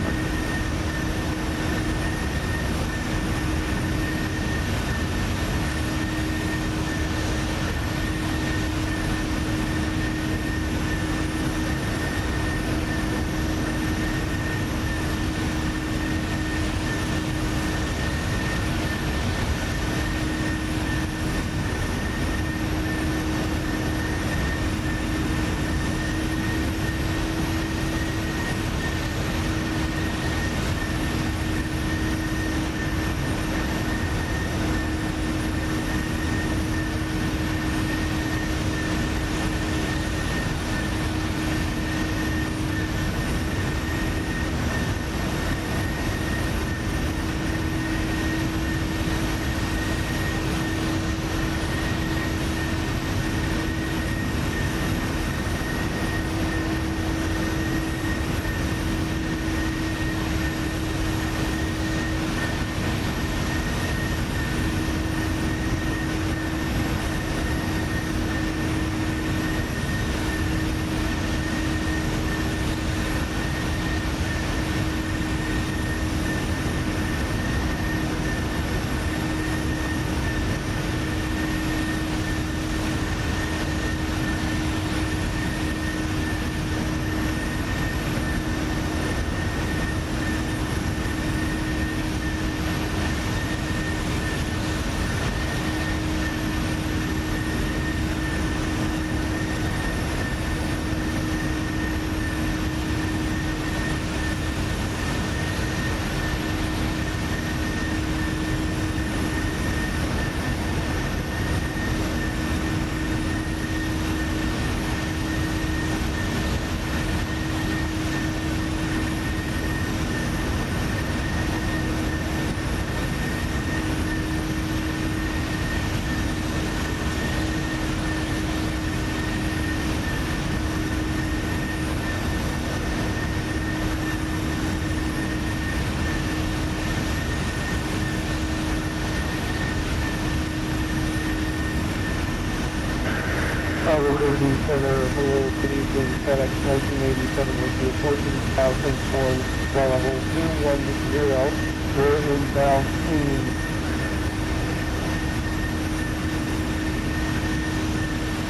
Liberty Center, hello, good evening, FedEx 1987 with the approaching Falcon Form, level 210, we're inbound team.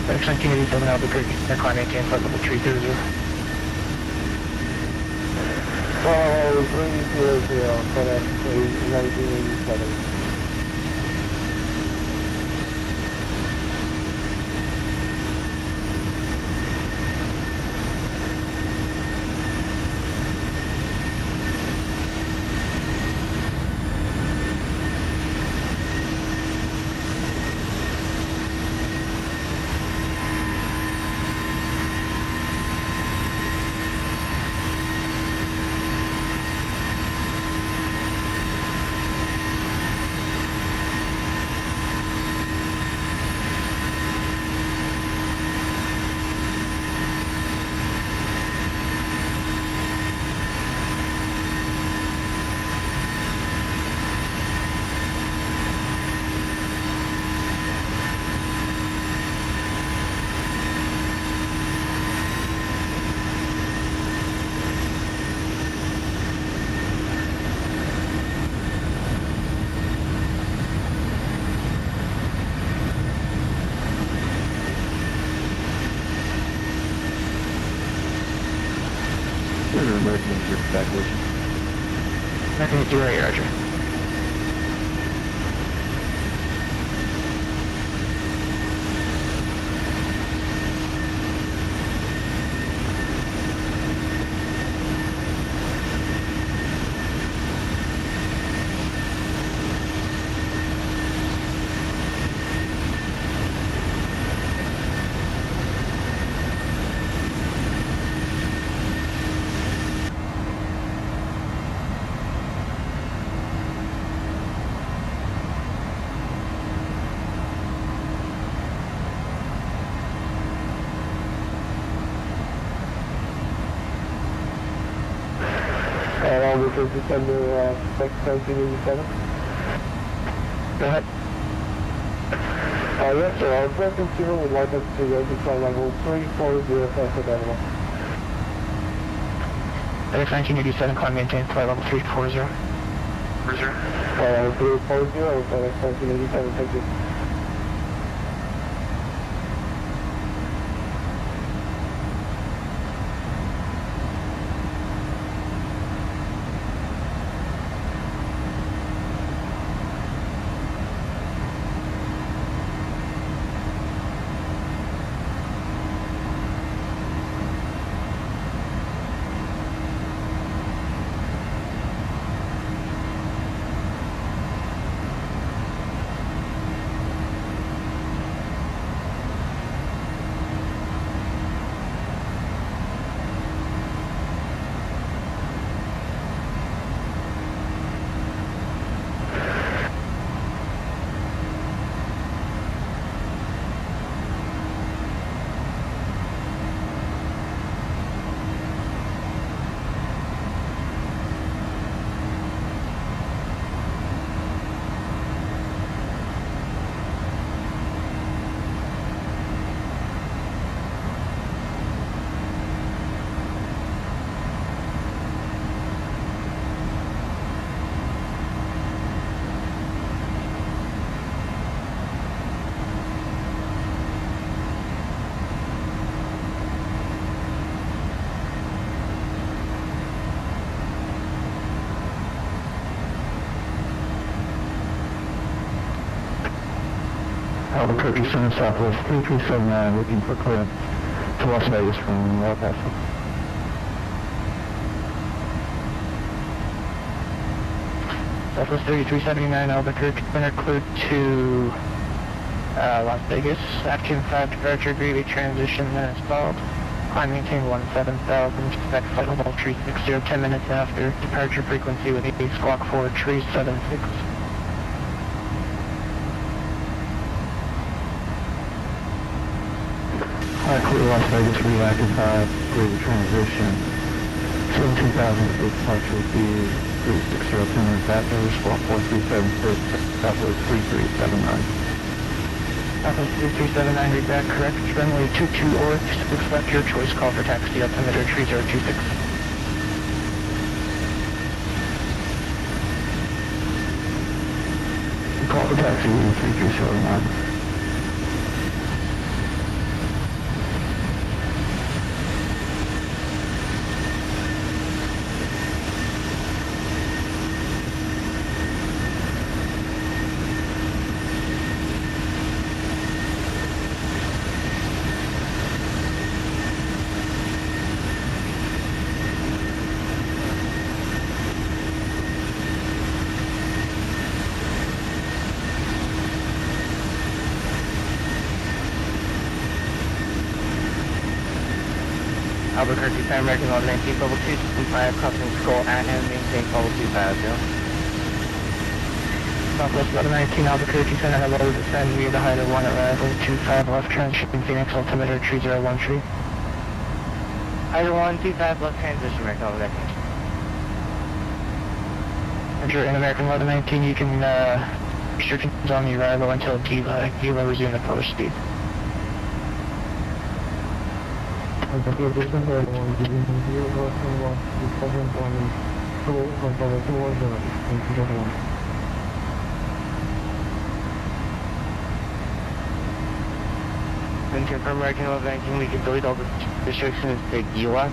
FedEx 1987 Albuquerque, airline 18, flight 330. Bravo 300, FedEx 1987. Center American Express evacuation. 1908, Roger. Albuquerque Defender, CXA-TV Watch. Go ahead. Yes, sir. Our American Zero would like us to flight level 340 past Alabama. FedEx 1987, climb maintain flight level 340. Cruiser. Flight level 340, FedEx 1987, thank you. Albuquerque Center Southwest 3379, looking for clearance to Las Vegas from El Paso. Southwest 3379, Albuquerque Center cleared to Las Vegas. Action 5 departure, Greeley transition installed. Climb maintain 17,000, expect flight level 360, 10 minutes after. Departure frequency with Squawk 4, 376. Clear Las Vegas, reactive 5, Greeley transition. 17,000 feet departure would be 360, 10 minutes after. Squawk 4, 376, Southwest 3379. Southwest 3379, read back correct. Runway 22 or 26 left, your choice. Call for taxi, altimeter 3026. Call for taxi, 3379. Albuquerque, San American 1119, level 225, crossing Skull at and maintain level 250. Southwest 1119, Albuquerque, Center, hello, descend via the height of 1 at level 25, left transition, Phoenix, altimeter 3013. Height of 125, left transition, American 1119. Enter in American 1119, you can, restrictions on the arrival until Gila resume the post speed. And confirm American 1119, we can delete all the restrictions to Gila.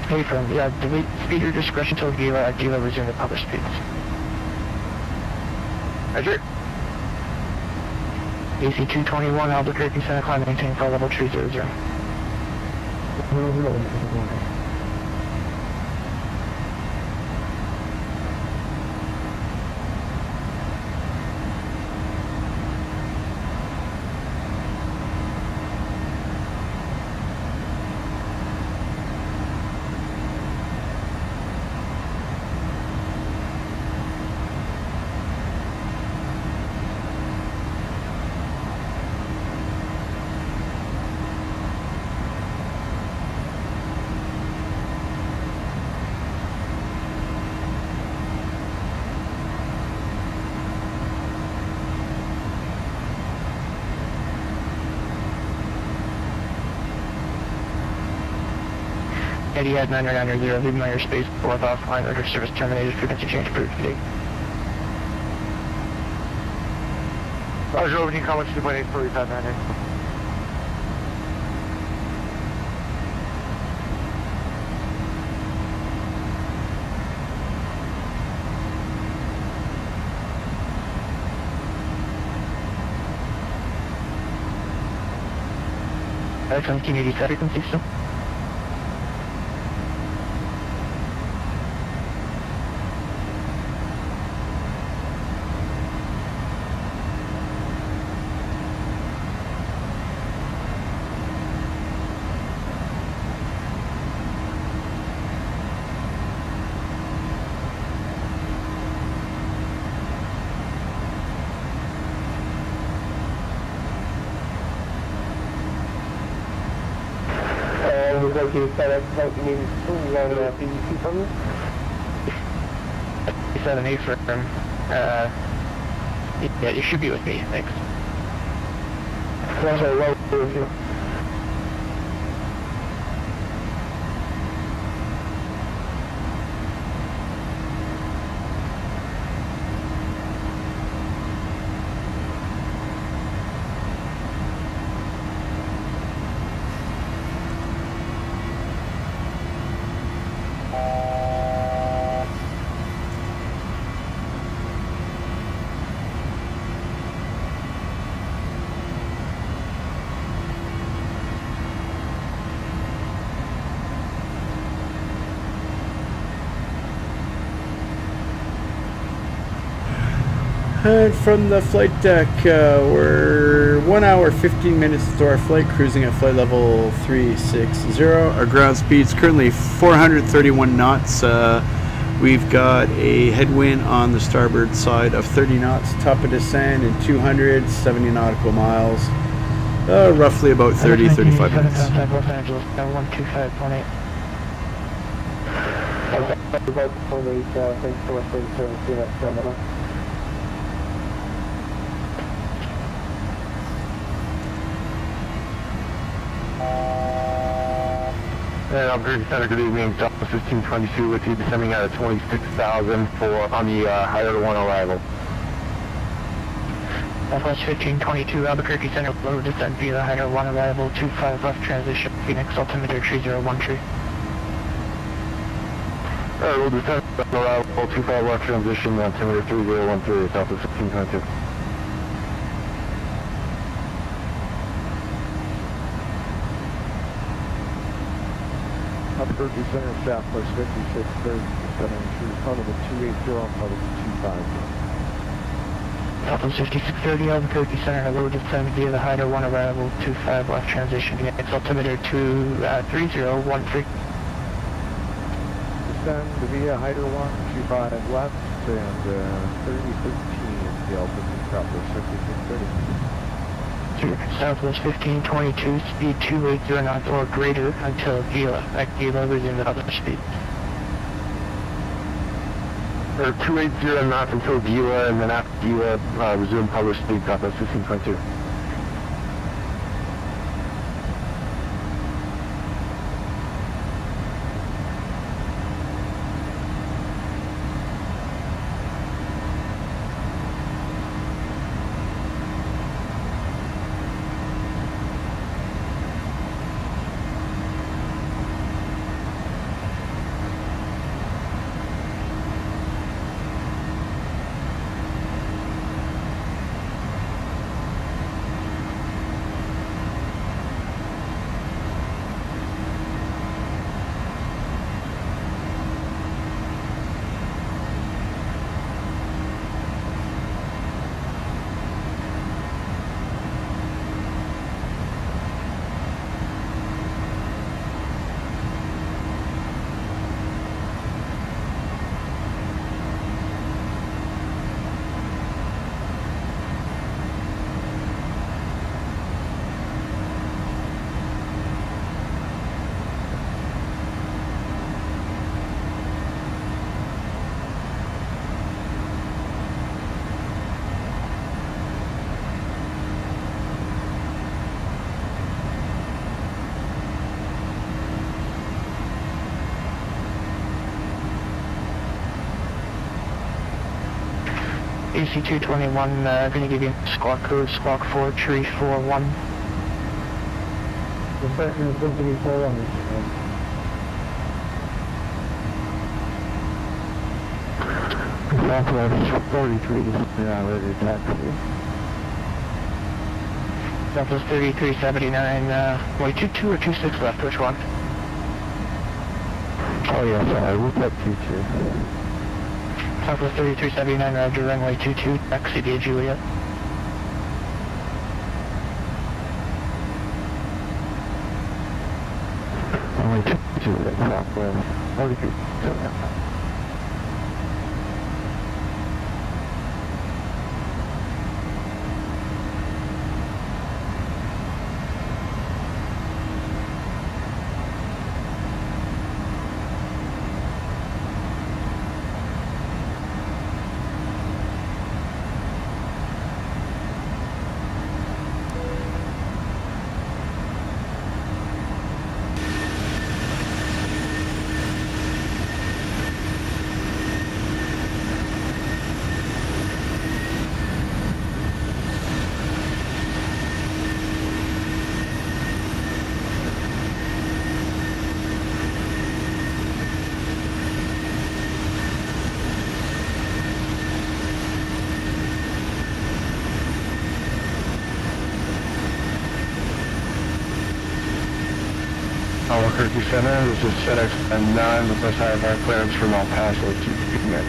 Hey, firm. Yeah, delete speeder discretion till Gila at Gila resume the published speeds. Roger. AC 221 Albuquerque Center climb maintain flight level 300. Etihad 9990, leaving my airspace, fourth offline, order service terminated, frequency change approved today. Roger, over to you, comments 2.8, 4590. Excellent, 1980 frequency still. We're going to FedEx 1982 on PVC from you. 78 firm. Yeah, you should be with me, thanks. Roger, well, with you. And from the flight deck, we're 1 hour 15 minutes into our flight, cruising at flight level 360. Our ground speed's currently 431 knots. We've got a headwind on the starboard side of 30 knots, top of descent in 270 nautical miles, roughly about 30-35 minutes. Los Angeles, 125.8. About 0.8, thanks so much for the service. See you next time. And Albuquerque Center, good evening, Delta 1522 with you, descending out of 26,000 on the higher 1 arrival. Southwest 1522 Albuquerque Center, low descent via the higher 1 arrival, 25 left transition, Phoenix altimeter 3013. Alright, we'll descend on arrival, 25 left transition, altimeter 3013, Southwest 1522. Albuquerque Center, Southwest 5630, descending through Tunnel 280 on Tunnel 250. Southwest 5630 Albuquerque Center, low descent via the higher 1 arrival, 25 left transition, Phoenix altimeter 3013. Descend via Hyder 125 left and 3013 the altitude, Southwest 5630. Southwest 1522, speed 280 knots or greater until Gila. At Gila, resume the other speed. Or 280 knots until Gila, and then after Gila, resume published speed, Southwest 1522. AC-221, gonna give you squawk code, squawk 4, tree 41. The second is company 400. Southwest 43, yeah, ready to taxi. Southwest 3379, wait, 22 or 26 left, which one? Oh yeah, sorry, we've got 22. Southwest 3379, Roger, runway 22, taxi to Juliet. Runway 22 at Southwest 4379. Albuquerque Center, this is FedEx 9 with us high fire clearance from El Paso to Phoenix.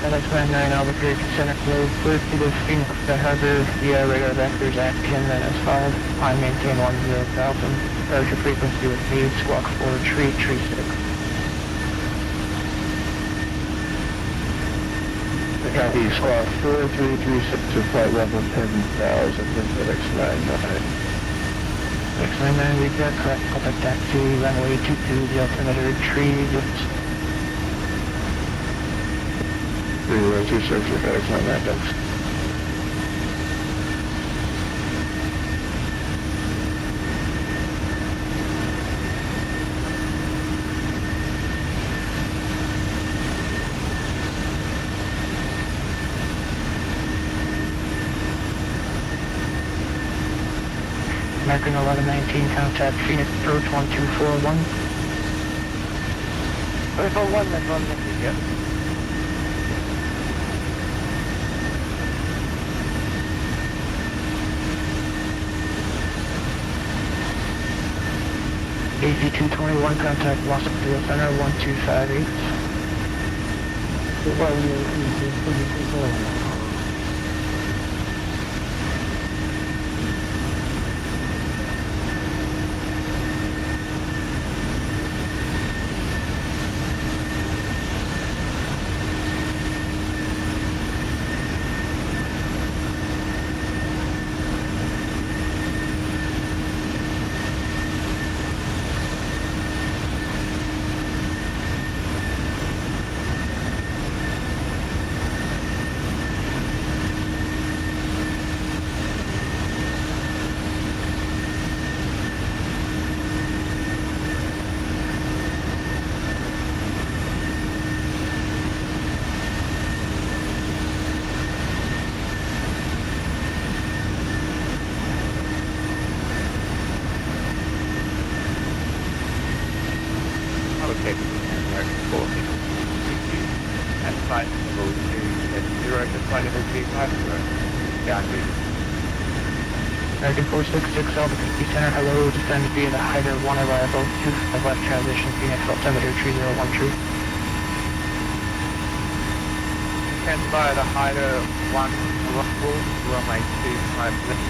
FedEx 9 Albuquerque Center closed, clear to the Phoenix Harbor via radar vectors at 10 minutes 5, time maintain 10,000, approach frequency with speed, squawk 4, tree 6. Copy, squawk 4336 to flight level 10,000, FedEx 99. FedEx 99, repeat, correct, public taxi, runway 22, the altimeter, tree, 3026 for FedEx 99, thanks. American 1119, contact Phoenix approach 1241. 1241, that's 119, yep. AC-221, contact Los Angeles Center 1258. Okay, American 40. And flight level 2 at 0 to flight level 35. Yeah, American 466 Albuquerque Center, hello, descend via the Hyder 1 arrival, 25 left transition, Phoenix altimeter 301 tree. Stand by the Hyder 1 arrival, runway 25 left.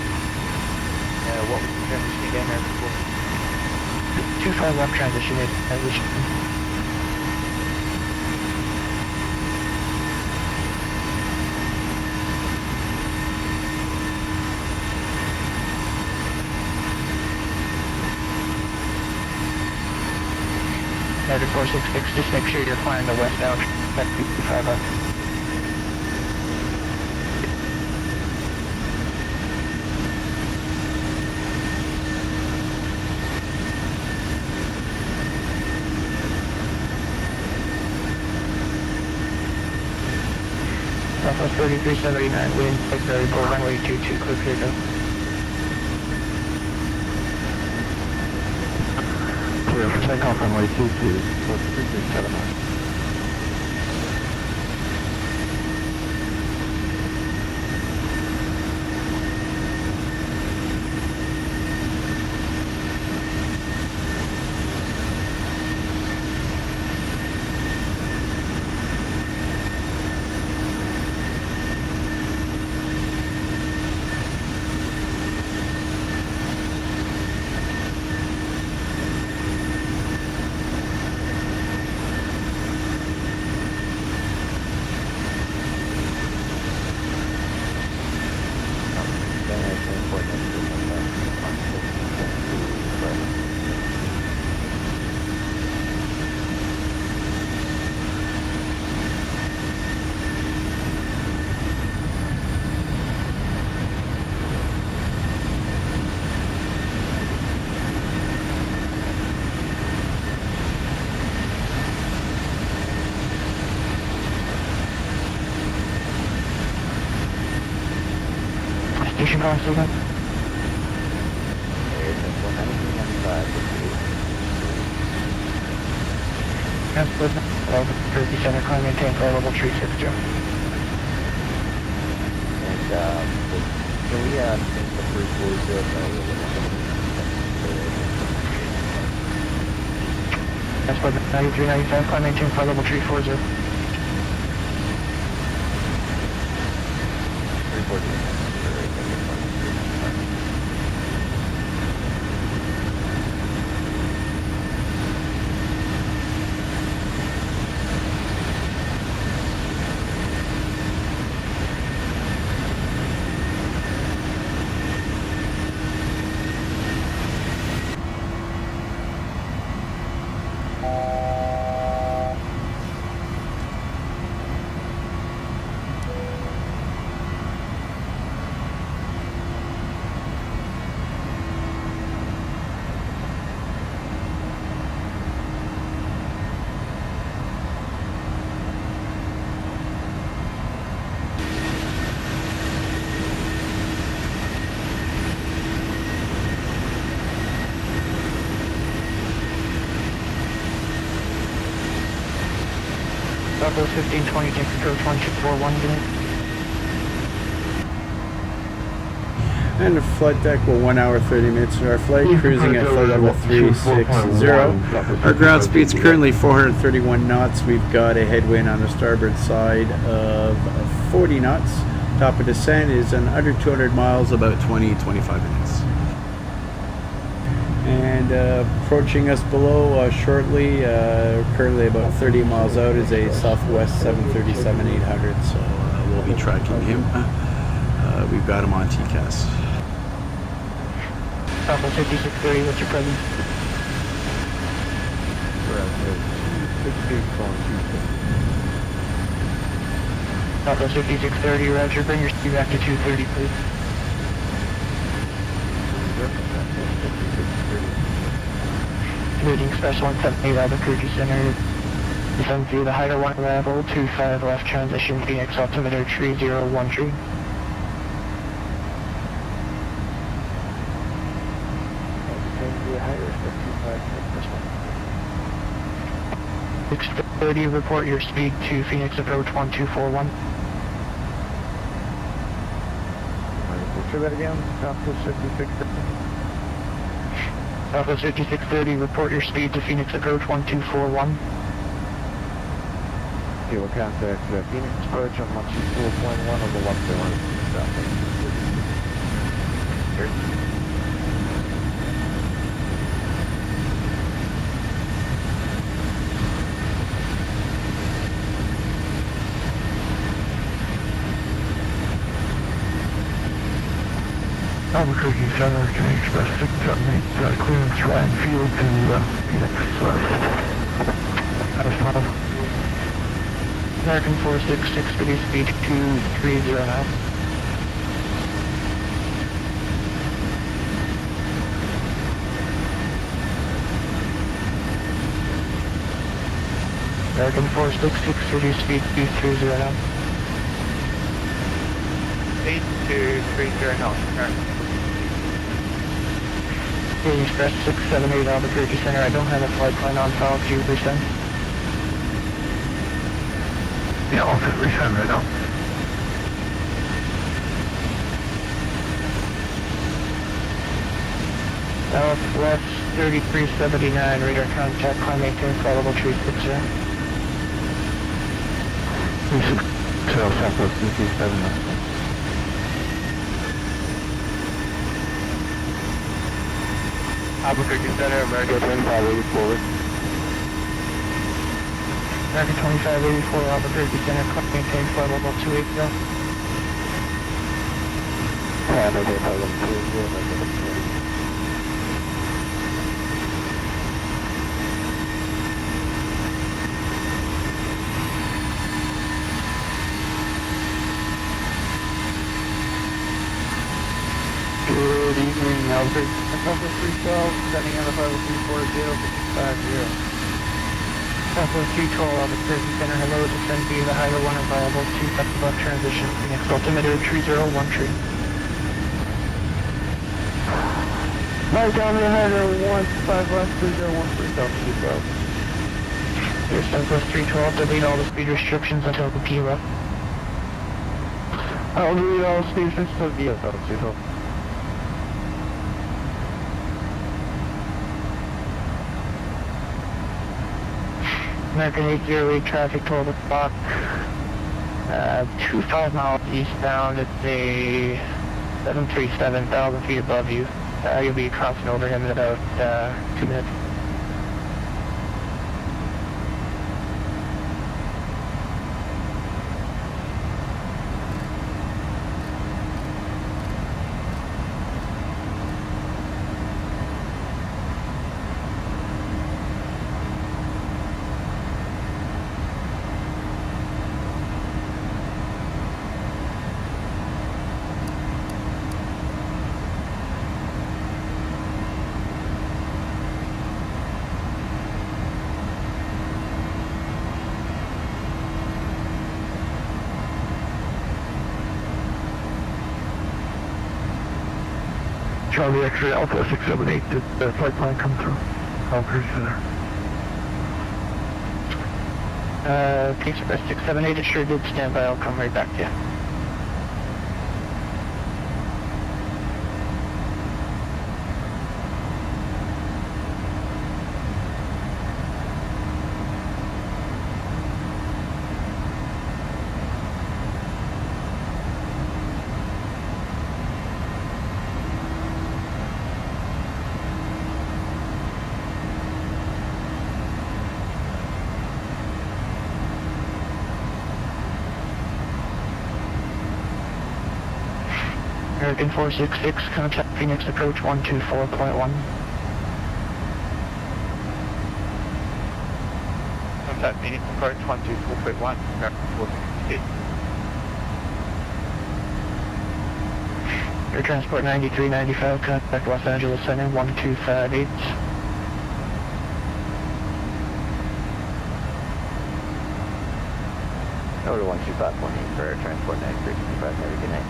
What was the transition again, American 25 left transition, transition. United 466, just make sure you're flying the west out, at 55 up. 3379, wind, take variable, runway 22, clear for takeoff. Clear for takeoff, runway 22, 3379. Station calling signal. Transport, 30 center, climb, maintain flight level 360. And, can we, think the 340 Transport, 9395, climb, maintain flight level 340. 340. Southwest 1520, take approach 1241, unit. And the flight deck, well, 1 hour 30 minutes. Our flight cruising at flight level 360. Our ground speed's currently 431 knots. We've got a headwind on the starboard side of 40 knots. Top of descent is an under 200 miles, about 20-25 minutes. And approaching us below shortly, currently about 30 miles out, is a Southwest 737-800. So we'll be tracking him. We've got him on TCAS. Southwest 5630, what's your presence? Southwest 5630, roger, bring your speed back to 230, please. Meeting Express 178 Albuquerque Center. Descend through the Heighter 1 level, 25 left transition, Phoenix altimeter 3013. Six 30, report your speed to Phoenix approach 1241. Say that again, Southwest 5630. Southwest 5630, report your speed to Phoenix approach 1241. Okay, we'll contact Phoenix approach on 124.1 on the left line. Albuquerque Center, Canadian Xpress 678, clearance Ryan Field to Phoenix West. American 466, reduce speed to 230 now. American 466, reduce speed to 230 now. speed to 30 knots. Canadian Xpress 678 Albuquerque Center. I don't have a flight plan on file. Could you resend? Yeah, I'll just resend right now. Southwest 3379, radar contact, climb maintain, followable 360. 36, Southwest 379. Albuquerque Center, America 2584. American 2584, Albuquerque Center, climb maintain, followable 280. America 2584. Good evening, Albuquerque. Southwest 312, sending out a 50340, Southwest 312, Albuquerque Center, hello, descend via the highway 1 available, 2 left above transition, Phoenix altimeter 301 tree. Mike down to highway 1, 5 left, 301 for South 212. Here's Southwest 312, delete all the speed restrictions until the Kilo. I'll delete all speed restrictions via South 212. American 808 traffic 12 o'clock, 25 miles eastbound, it's a 737, 1,000 feet above you. You'll be crossing over him in about 2 minutes. Charlie X-ray Alpha 678, did the flight plan come through? Albuquerque Center. Canadian Xpress 678, it sure did stand by, I'll come right back to you. American 466, contact Phoenix approach 124.1. Contact Phoenix approach 124.1, American 466. Air Transport 9395, contact Los Angeles Center 1258. Over 125.8 for Air Transport 9325. Have a good night.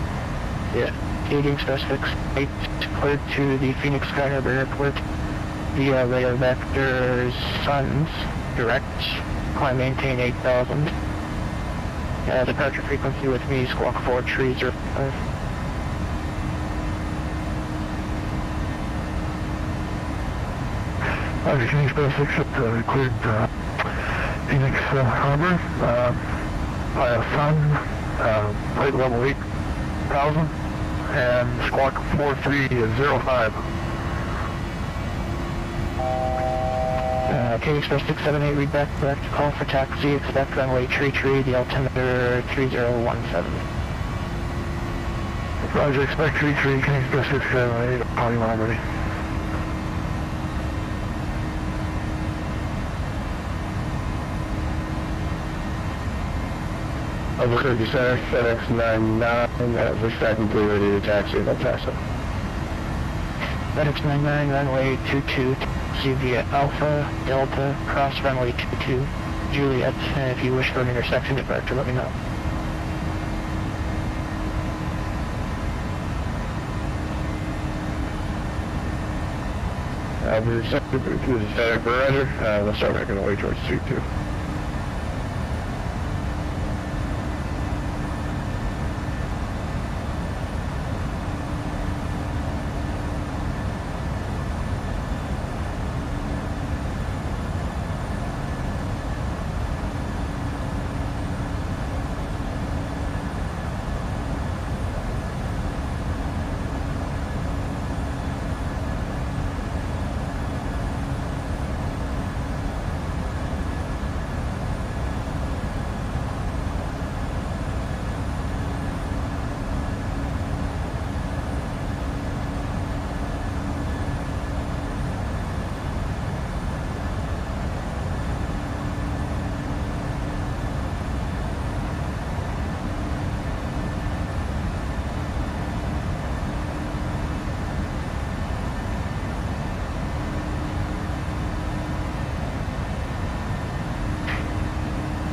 Yeah. Canadian Xpress 68, cleared to the Phoenix Sky Harbor Airport via radar vector Suns, direct, climb maintain 8,000. Departure frequency with me, squawk 4 trees or 5. Canadian Xpress 6 cleared Phoenix Harbor via Sun, plate level 8,000. And squawk 4305. Canadian Xpress 678, read back direct call for taxi, expect runway tree, the altimeter 3017. Roger, expect tree, Canadian Xpress 678, calling when I'm ready. Albuquerque Center, FedEx 99, we're technically ready to taxi in El Paso. FedEx 99, runway 22, taxi via Alpha, Delta, cross runway 22, Juliet, and if you wish for an intersection departure, let me know. Alvarez, this is Static Roger. Let's start making our way towards Suite 2.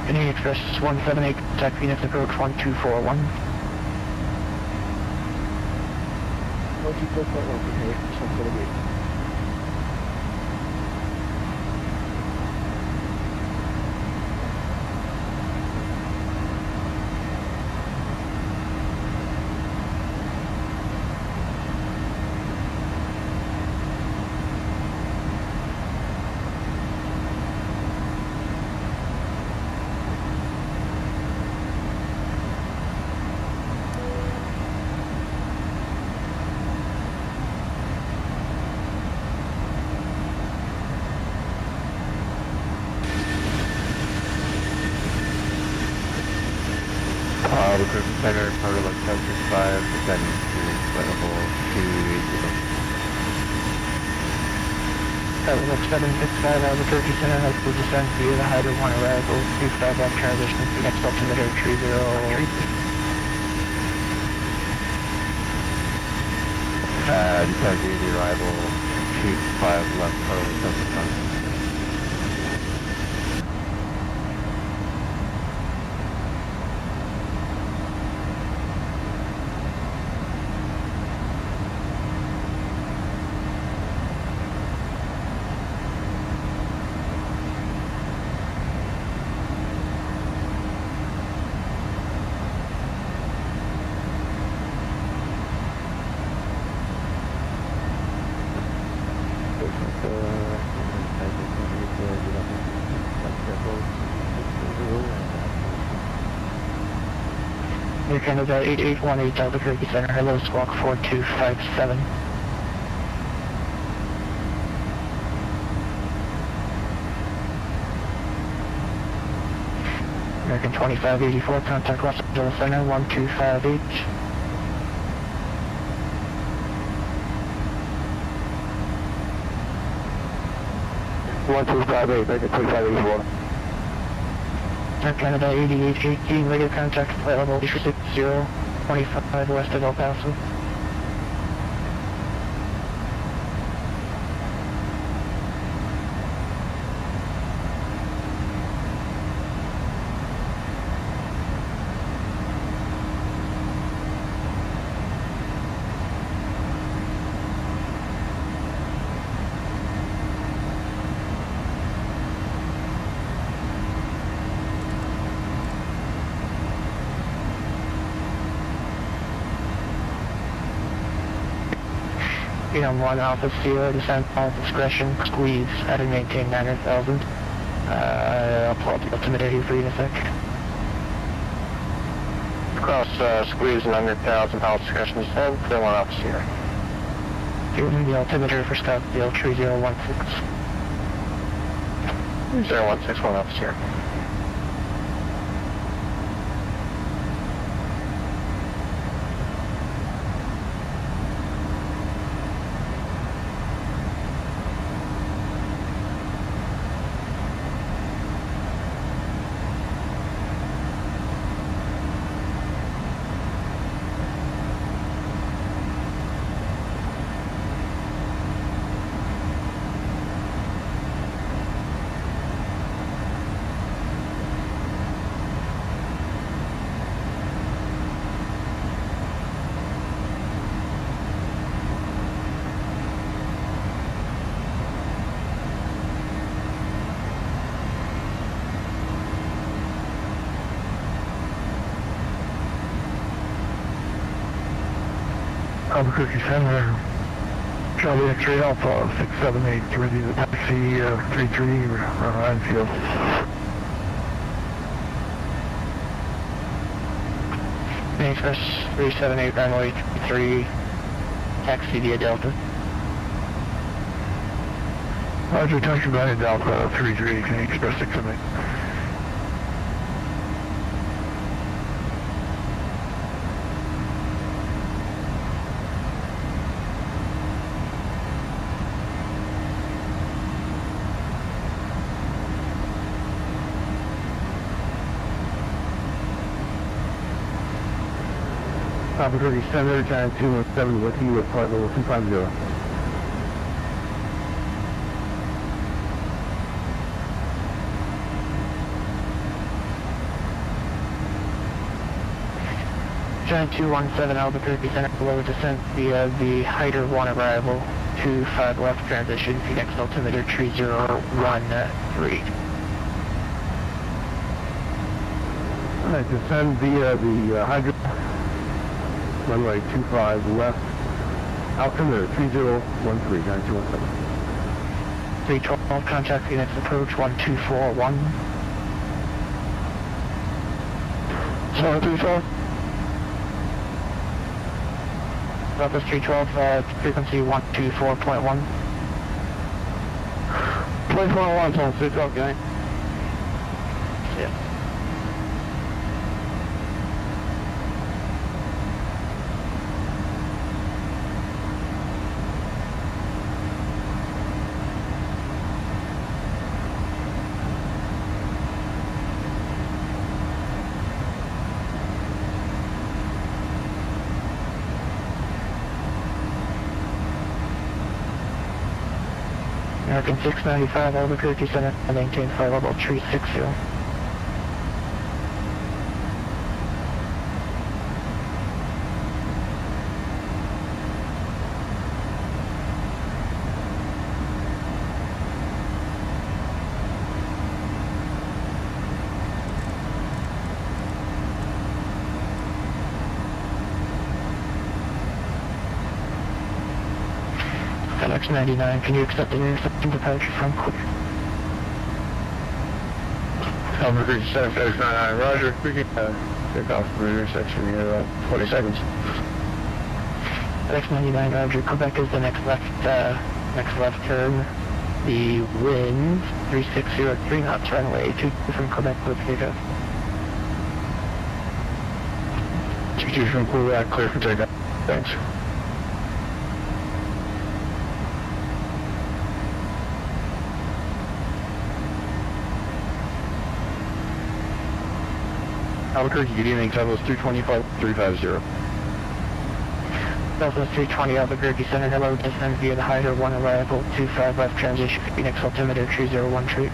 Canadian Xpress 178, contact Phoenix approach 1241. Once you click that one, okay, so I'm gonna wait. Recruitment Center, Carter Lake 765, descending to level 280. Carter Lake 765, Albuquerque Center, has to descend via the Hydro 1 arrival, 25 on transition to next altimeter 30. Descend via the arrival, 25 left, Carter Lake 765. Air Canada 8818 Albuquerque Center, hello, squawk 4257. American 2584, contact Los Angeles Center 1258. American 2584. Air Canada 8818, radio contact flight level 6025 west of El Paso. One Alpha Sierra, descent all discretion, squeeze, at and maintain 900,000. I'll pull up the altimeter here for you in a sec. Cross squeeze 900,000, all discretion descent, 1 Alpha Sierra. Here's the altimeter for Scottsdale 3016. 016, 1 Alpha Sierra. Albuquerque Center, Charlie X-ray Alpha 678, ready to taxi 33 Ryan Field. Canadian Express 378, runway 33, taxi via Delta. Roger, taxi via Delta 33, Canadian Express 678. Albuquerque Center, Giant 217 with you with flight level 250. Giant 217 Albuquerque Center, below descent via the Hyder 1 arrival, 25 left transition, Phoenix altimeter 3013. Alright, descend via the Hydra, runway 25 left, altimeter 3013, 9217. 312, contact Phoenix approach 1241. Sorry, 312. Southwest 312, frequency 124.1. 2401, 312, gang. Yeah. American 695 Albuquerque Center, maintain flight level 360. FedEx 99, can you accept the interception departure from Clear? Albuquerque Center, FedEx 99, roger. We can take off from the intersection here about 20 seconds. FedEx 99, roger. Quebec is the next left turn. The wind 3603 knots, runway 2 from Quebec with takeoff. 22 from Quebec, clear for takeoff. Thanks. Albuquerque, good evening, Southwest 325, 350. Southwest 320 Albuquerque Center, hello, descend via the Hyder 1 arrival, 25 left transition, Phoenix altimeter 3013.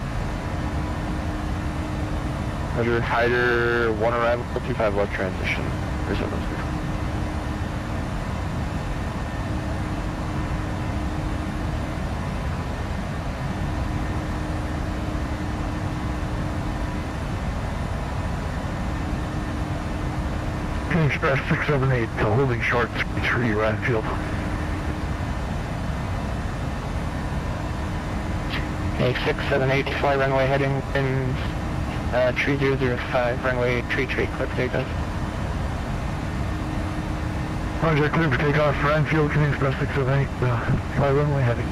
Roger, Hyder 1 arrival, 25 left transition. Here's what those are. Express 678 to holding short 3 Ryan Field. A678 fly runway heading in 3005, runway 33, clear for takeoff. Roger, clear for takeoff, Ryan Field, Canadian Express 678, fly runway heading.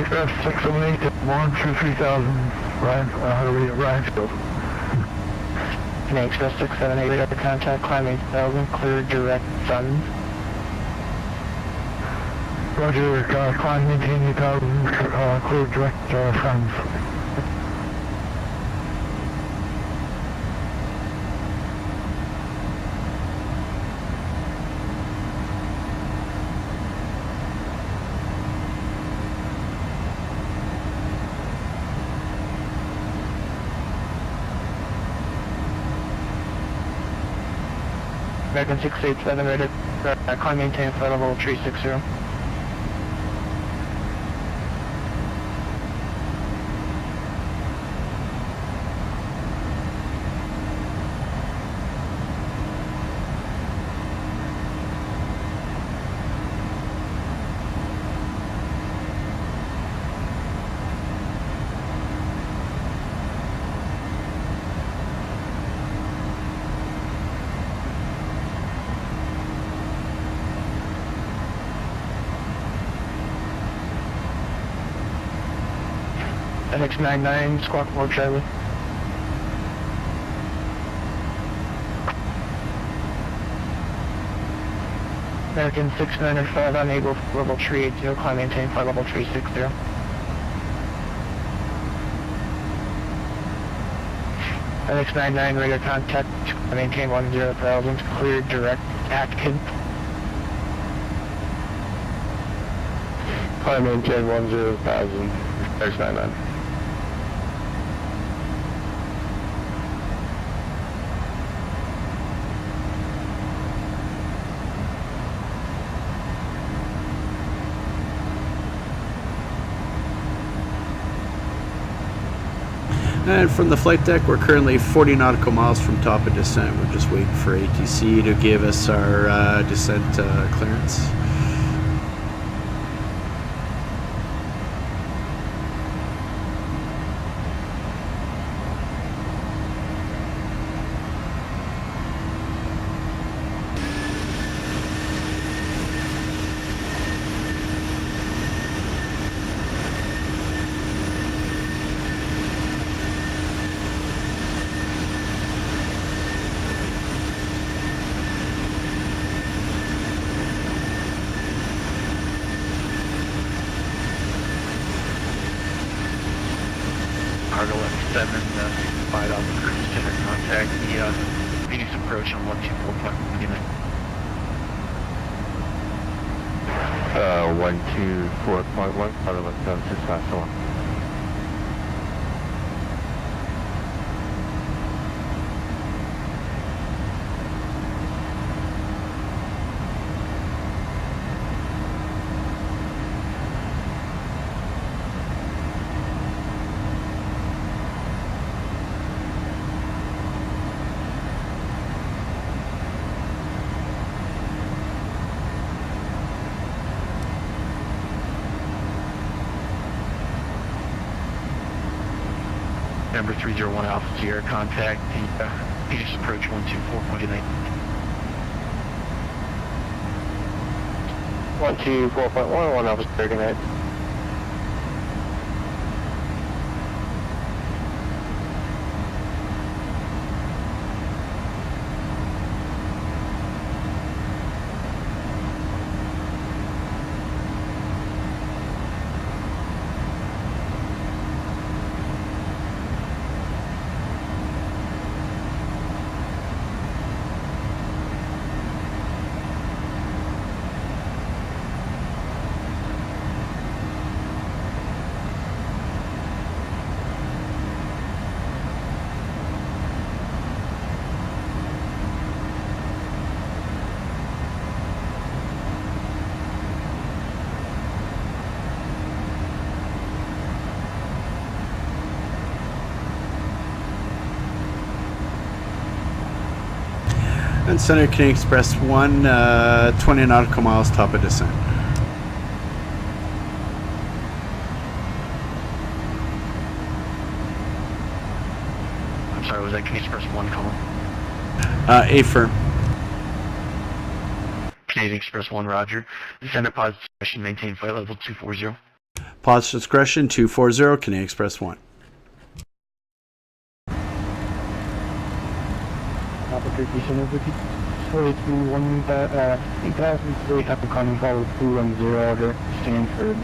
Canadian Xpress 678-123,000, Ryansfield. Canadian Xpress 678, radar contact, climb 8,000, clear direct sun. Roger, climb maintain 8,000, clear direct funds. American 687, radar, climb maintain flight level 360. NX99, squawk 4 Charlie. American 695, unable level 380, climb maintain flight level 360. NX99, radar contact, maintain 10,000, clear direct Atkins. Climb maintain 10,000, NX99. And from the flight deck, we're currently 40 nautical miles from top of descent. We're just waiting for ATC to give us our descent clearance. Cargo F7, fired off the cruise center contact, the Phoenix approach on 124.1 unit. 124.1, Cargo F7, 651. Number 301 Alpha Sierra, contact the Phoenix approach 124.8. 124.1, 1 Alpha Sierra, good night. And center Canadian Express 1, 20 nautical miles top of descent. I'm sorry, was that Canadian Express 1 calling? A firm. Canadian Express 1, roger. Descend at positive direction, maintain flight level 240. Pilot's discretion 240, Canadian Xpress 1. Turkey Center 4331, 8003, Apple Common Call 210 order, Stanford.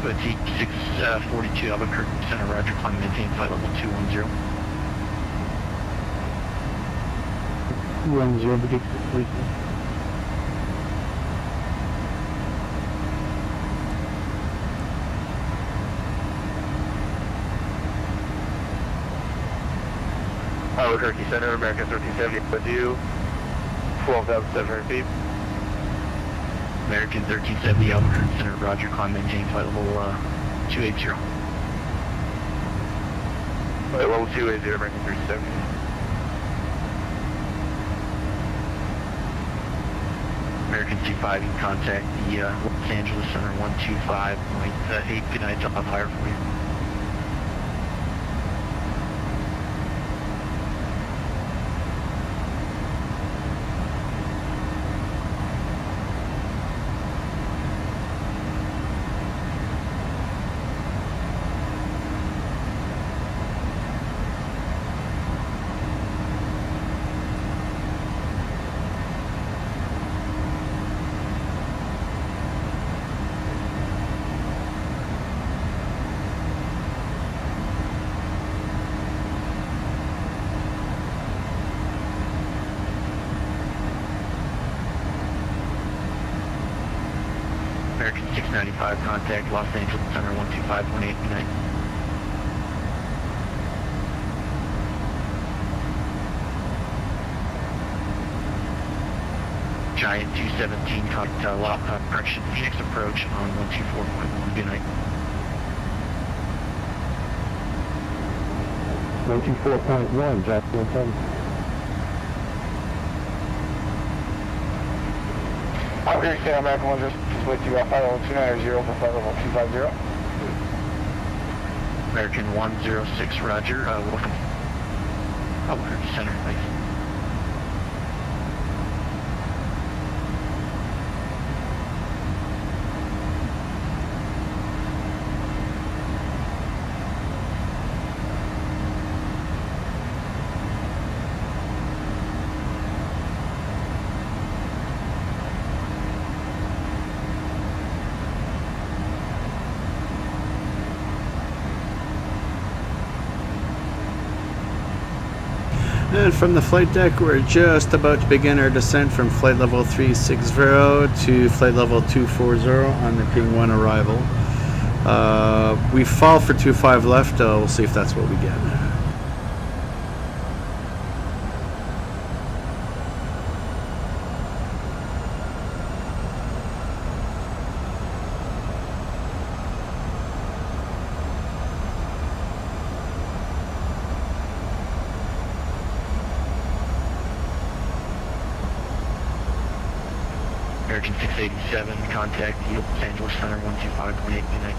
VATSIM Albuquerque Center, Roger, climb maintain flight level 210. 210, predict please. Albuquerque Center, American 1370 with you, 12,700 feet. American 1370 Albuquerque Center, Roger, climb maintain flight level 280. Flight level 280, American 1370. American 25, you can contact the Los Angeles Center 125.8. Good night, I'll fire for you. American 695, contact Los Angeles Center 125.8. Good night. Giant 217, correction, Phoenix approach on 124.1. Good night. 124.1, Jackson 10. Albuquerque Center, American 1 just with you, flight level 290 for flight level 250. American 106, Roger, welcome. Albuquerque Center, thanks. And from the flight deck, we're just about to begin our descent from flight level 360 to flight level 240 on the ping 1 arrival. We fall for 25 left. We'll see if that's what we get. American 687, contact the Los Angeles Center 125.8. Good night.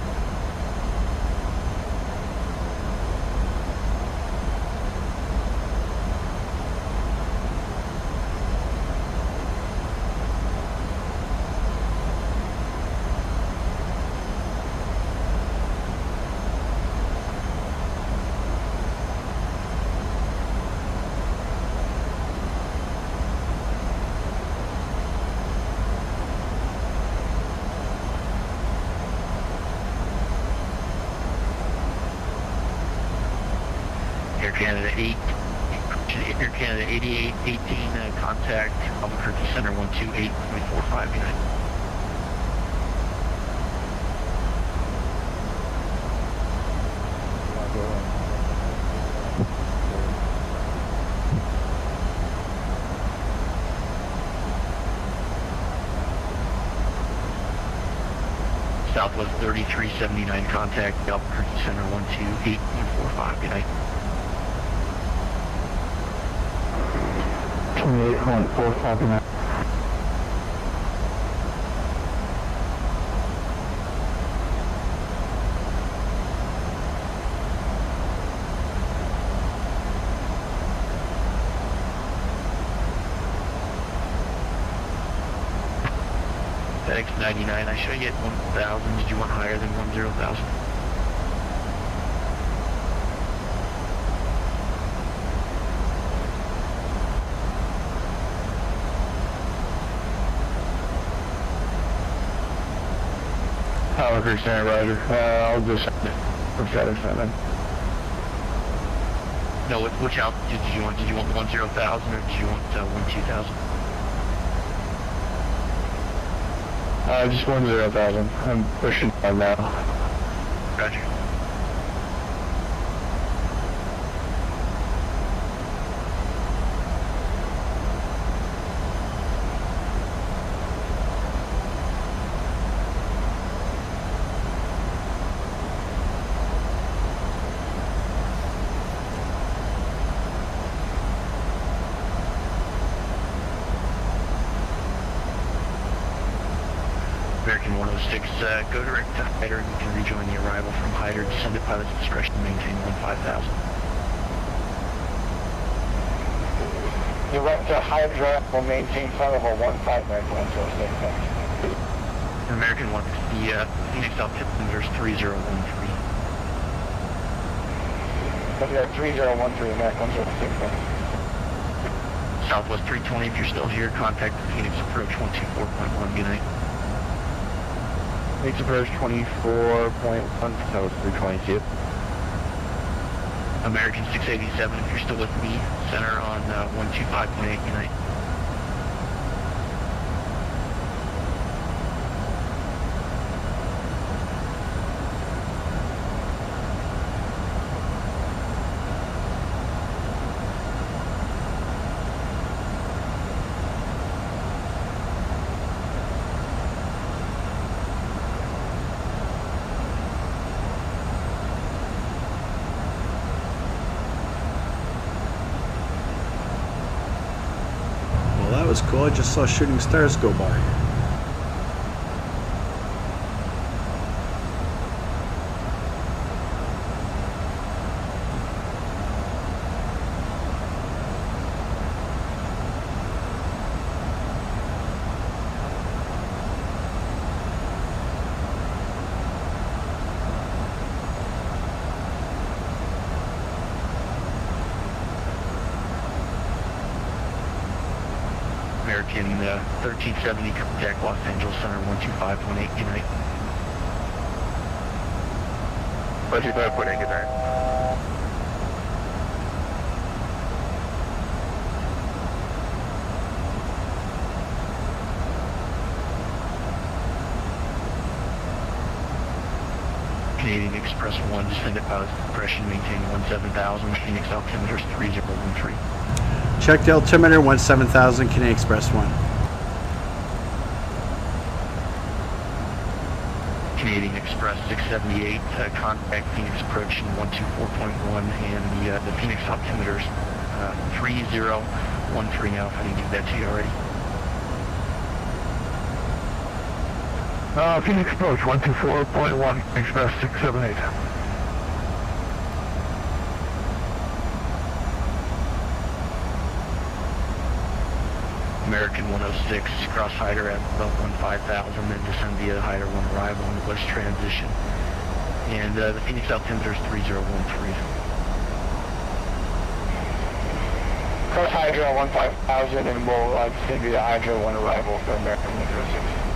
Air Canada 8, Air Canada 8818, contact Albuquerque Center 128.45. Good night. Southwest 3379, contact Albuquerque Center 128.45. Good night. 28.45, good night. KPHX 99. I show you at 1,000. Did you want higher than 10,000? Tower Creek Center, Roger. I'll just set it then. No, which altitude did you want? Did you want 10,000 or did you want 12,000? Just 10,000. I'm pushing on now. Roger. American 106, go direct to Hyder. You can rejoin the arrival from Hyder. Descend at pilot's discretion, maintain 15,000. Direct to Hydra will maintain flight level 15 American 1, the Phoenix altimeter is 3013. Okay, 3013, American 106. Southwest 320, if you're still here, contact the Phoenix approach 124.1. Good night. Phoenix approach 24.1, Southwest 322. American 687, if you're still with me, center on 125.8. Good night. Well, that was cool. I just saw shooting stars go by. American 1370, contact Los Angeles Center 125.8. Good night. 125.8, good night. Canadian Xpress 1, descend at pilot's discretion, maintain 17,000. Phoenix altimeter is 3013. Check the altimeter 17,000, Canadian Express 1. Canadian Express 678, contact Phoenix approach 124.1, and the Phoenix altimeter is 3013 now. If I didn't give that to you already. Phoenix approach 124.1, Express 678. American 106, cross Hyder at about 15,000, then descend via Hyder 1 arrival on the west transition. And the Phoenix altimeter is 3013. Cross Hydra 15,000 and we'll send you the Hydra 1 arrival for American 106.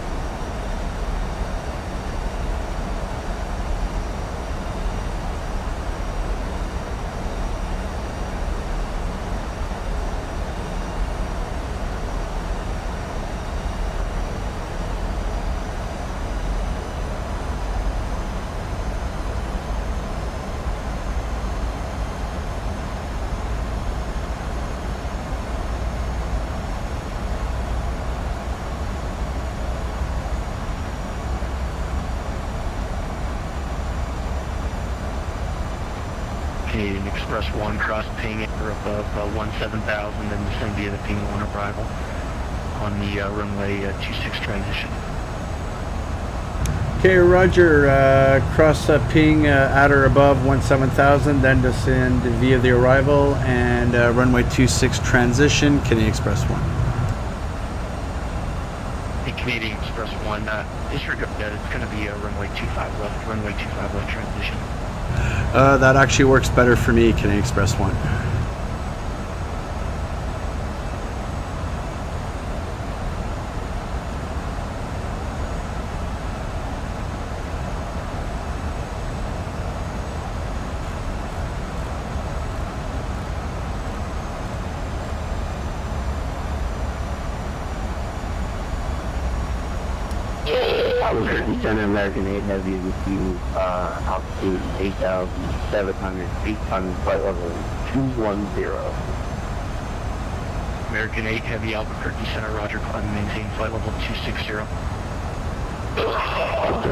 Canadian Express 1, cross ping anchor above 17,000, then descend via the ping 1 arrival on the runway 26 transition. Okay, Roger. Cross ping at or above 17,000, then descend via the arrival and runway 26 transition, Canadian Express 1. Canadian Express 1, disregard that. It's going to be a runway 25 left transition. That actually works better for me, Canadian Express 1. Center American 8 Heavy with you, altitude 8,700 feet, on flight level 210. American 8 Heavy Albuquerque Center, roger, climb and maintain flight level 260.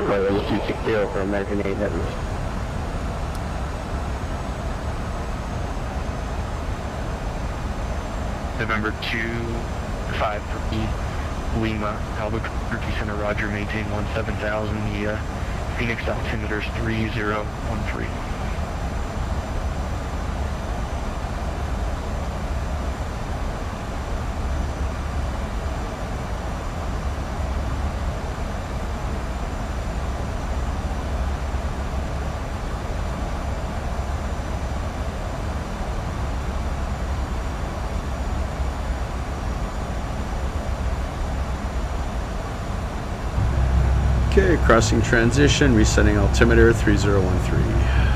Flight level 260 for American 8 Heavy. November 253 Lima, Albuquerque Center, roger, maintain 17,000, the Phoenix altimeter's 3013. Okay, crossing transition, resetting altimeter 3013.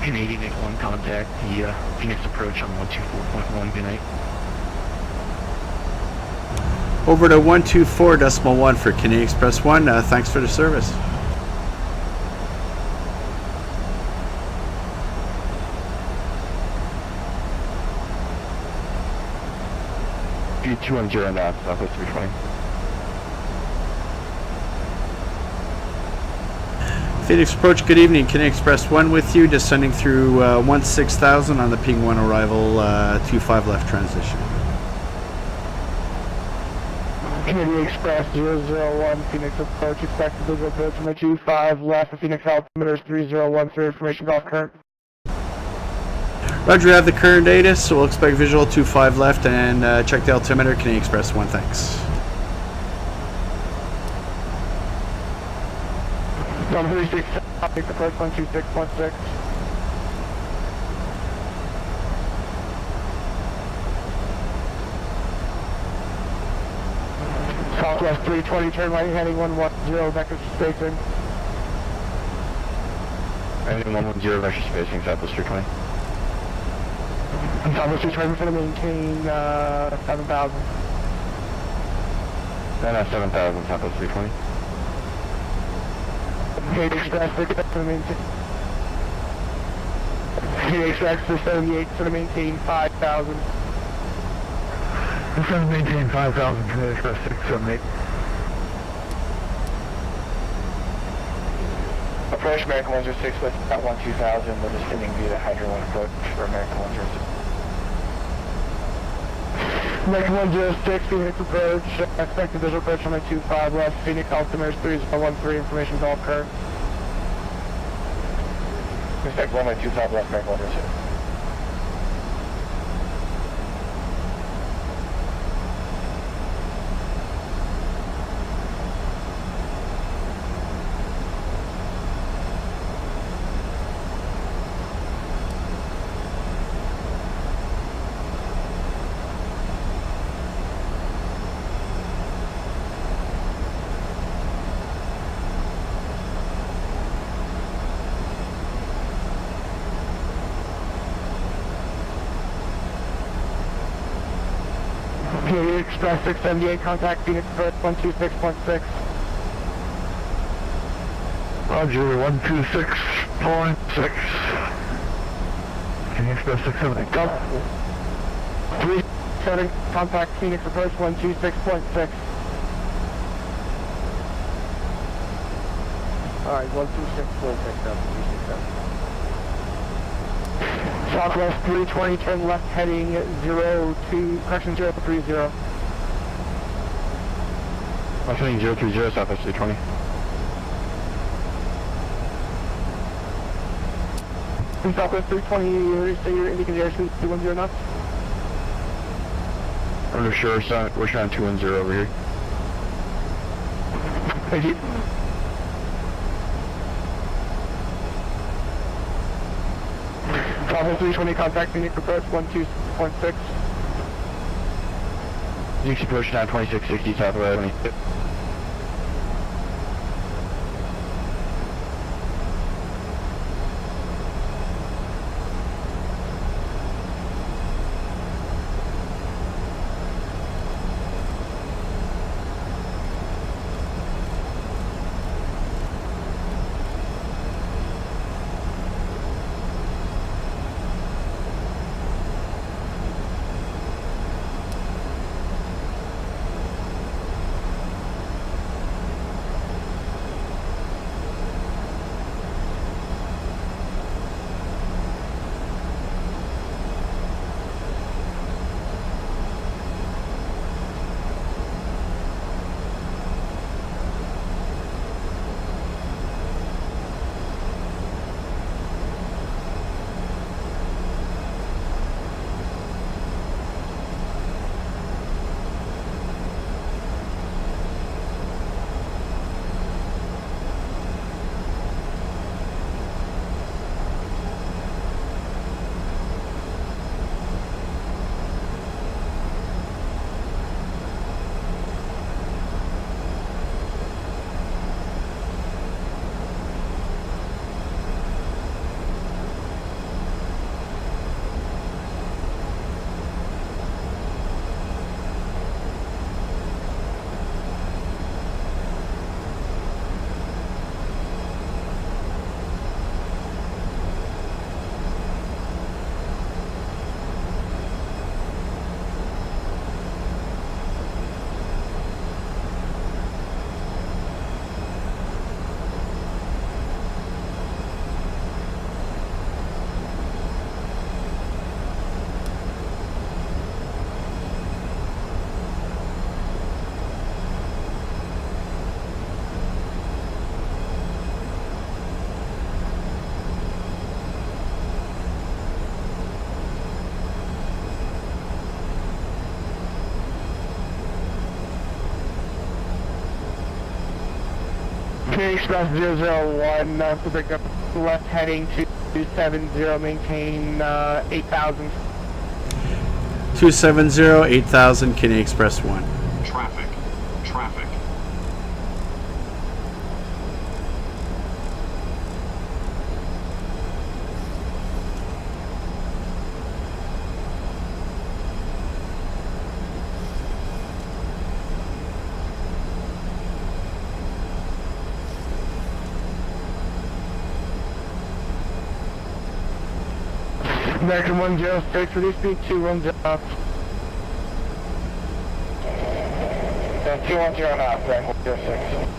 Canadian 81 contact, the Phoenix approach on 124.1, good night. Over to 124.1 for Canadian Express 1. Thanks for the service. P210 knots, Southwest 320. Phoenix approach, good evening. Canadian Express 1 with you, descending through 16,000 on the Ping 1 arrival, 25 left transition. Canadian Express 001, Phoenix approach, expected visual approach from the 25 left, the Phoenix altimeter is 3013, information golf current. Roger, have the current data, so we'll expect visual 25 left and check the altimeter, Canadian Express 1, thanks. Zone 36, Phoenix approach 126.6. Southwest 320, turn right heading 110, vector spacing. Heading 110, vector spacing, Southwest 320. Southwest 320, we're going to maintain 7,000. Then 7,000, Southwest 320. Canadian Express, we're going to maintain. Canadian Express 78, going to maintain 5,000. We're going to maintain 5,000, Canadian Express 678. Approach American 106 with at 12,000, we're descending via the Hydro 1 approach for American 106. American 106, Phoenix approach, expected visual approach on the 25 left, Phoenix altimeter is 3013, information golf current. Expect runway 25 left, American 106. Canadian Express 678, contact Phoenix approach 126.6. Roger, 126.6. Canadian Express 678. Go. 37, contact Phoenix approach 126.6. Alright, 126 full picked up, 267. Southwest 320, turn left heading 02, correction 030. I'm heading 030, Southwest 320. In Southwest 320, you're indicating airspeed 210 knots? I'm not sure, we're trying 210 over here. Thank you. Southwest 320, contact Phoenix approach 12.6. Phoenix approach now 2660 Southwest 26. Canadian Express 001, to pick up left heading 270, maintain 8,000. 270, 8000, Canadian Express 1. Traffic. American 106, reduce speed 210 knots. 210 knots, right, 106.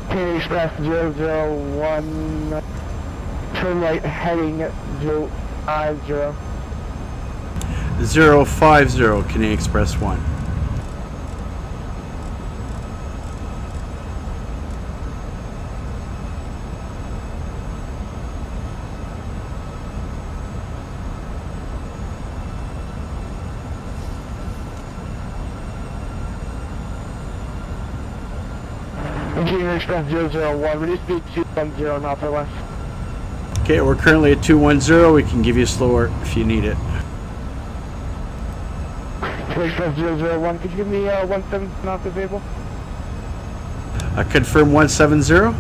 Canadian Express 001, turn right heading 050. 050, Canadian Express 1. Canadian Xpress 001, reduce speed 210 knots or less. Okay, we're currently at 210. We can give you slower if you need it. Canadian Xpress 001, could you give me 17 knots available? Confirm 170.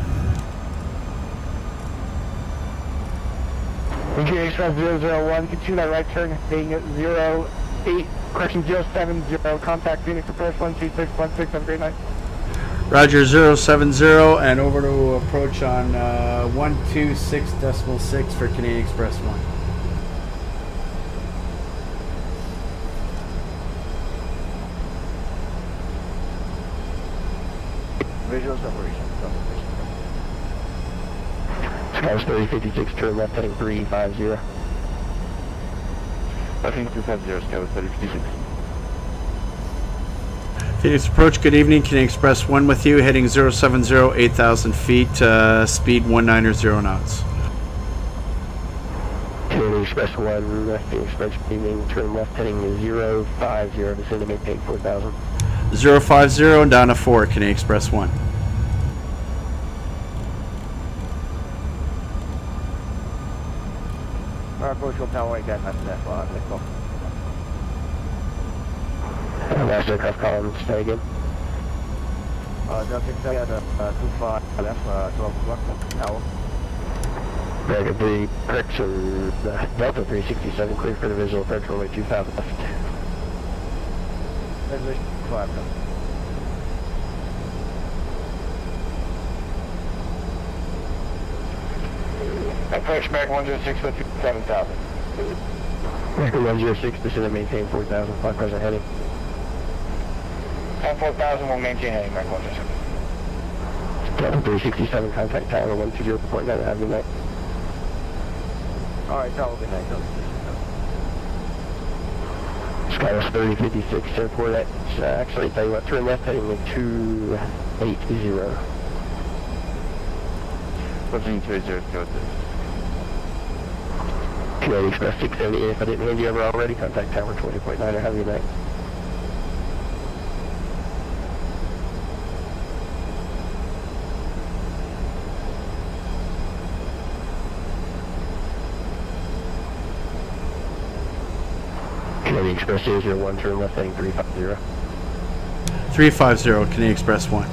Canadian Xpress 001, continue that right turn, heading 08, correction 070, contact Phoenix Approach 12616, have a great night. Roger, 070, and over to approach on 126.6 for Canadian Xpress 1. Visual separation. Sky's 3056, turn left heading 350. Bucking 250, Sky was 3056. Phoenix Approach, good evening. Canadian Express 1 with you, heading 070, 8,000 feet, speed 190 knots. Canadian Express 1, Canadian Express evening, turn left heading 050, descend to maintain 4,000. 050 down to 4, Canadian Express 1. Approach will power right down after that flight. Let's go. Last aircraft column, stay again. Delta 6 at 25 left, 12 o'clock, tower. American 3, correction, Delta 367, clear for the visual approach runway 25 left. Resolution 5 left. Approach American 106 with 7,000. American 106, descend and maintain 4,000, flight present heading. On 4,000 will maintain heading American 106. Delta 367, contact tower 120.9, have a good night. Alright, tower, good night. Skywest 3056, airport at, actually, tell you what, turn left heading to 280. Pushing 200. Canadian Express 678, if I didn't hand you over already, contact tower 20.9, have a good night. Canadian Express 001, turn left heading 350. 350, Canadian Express 1.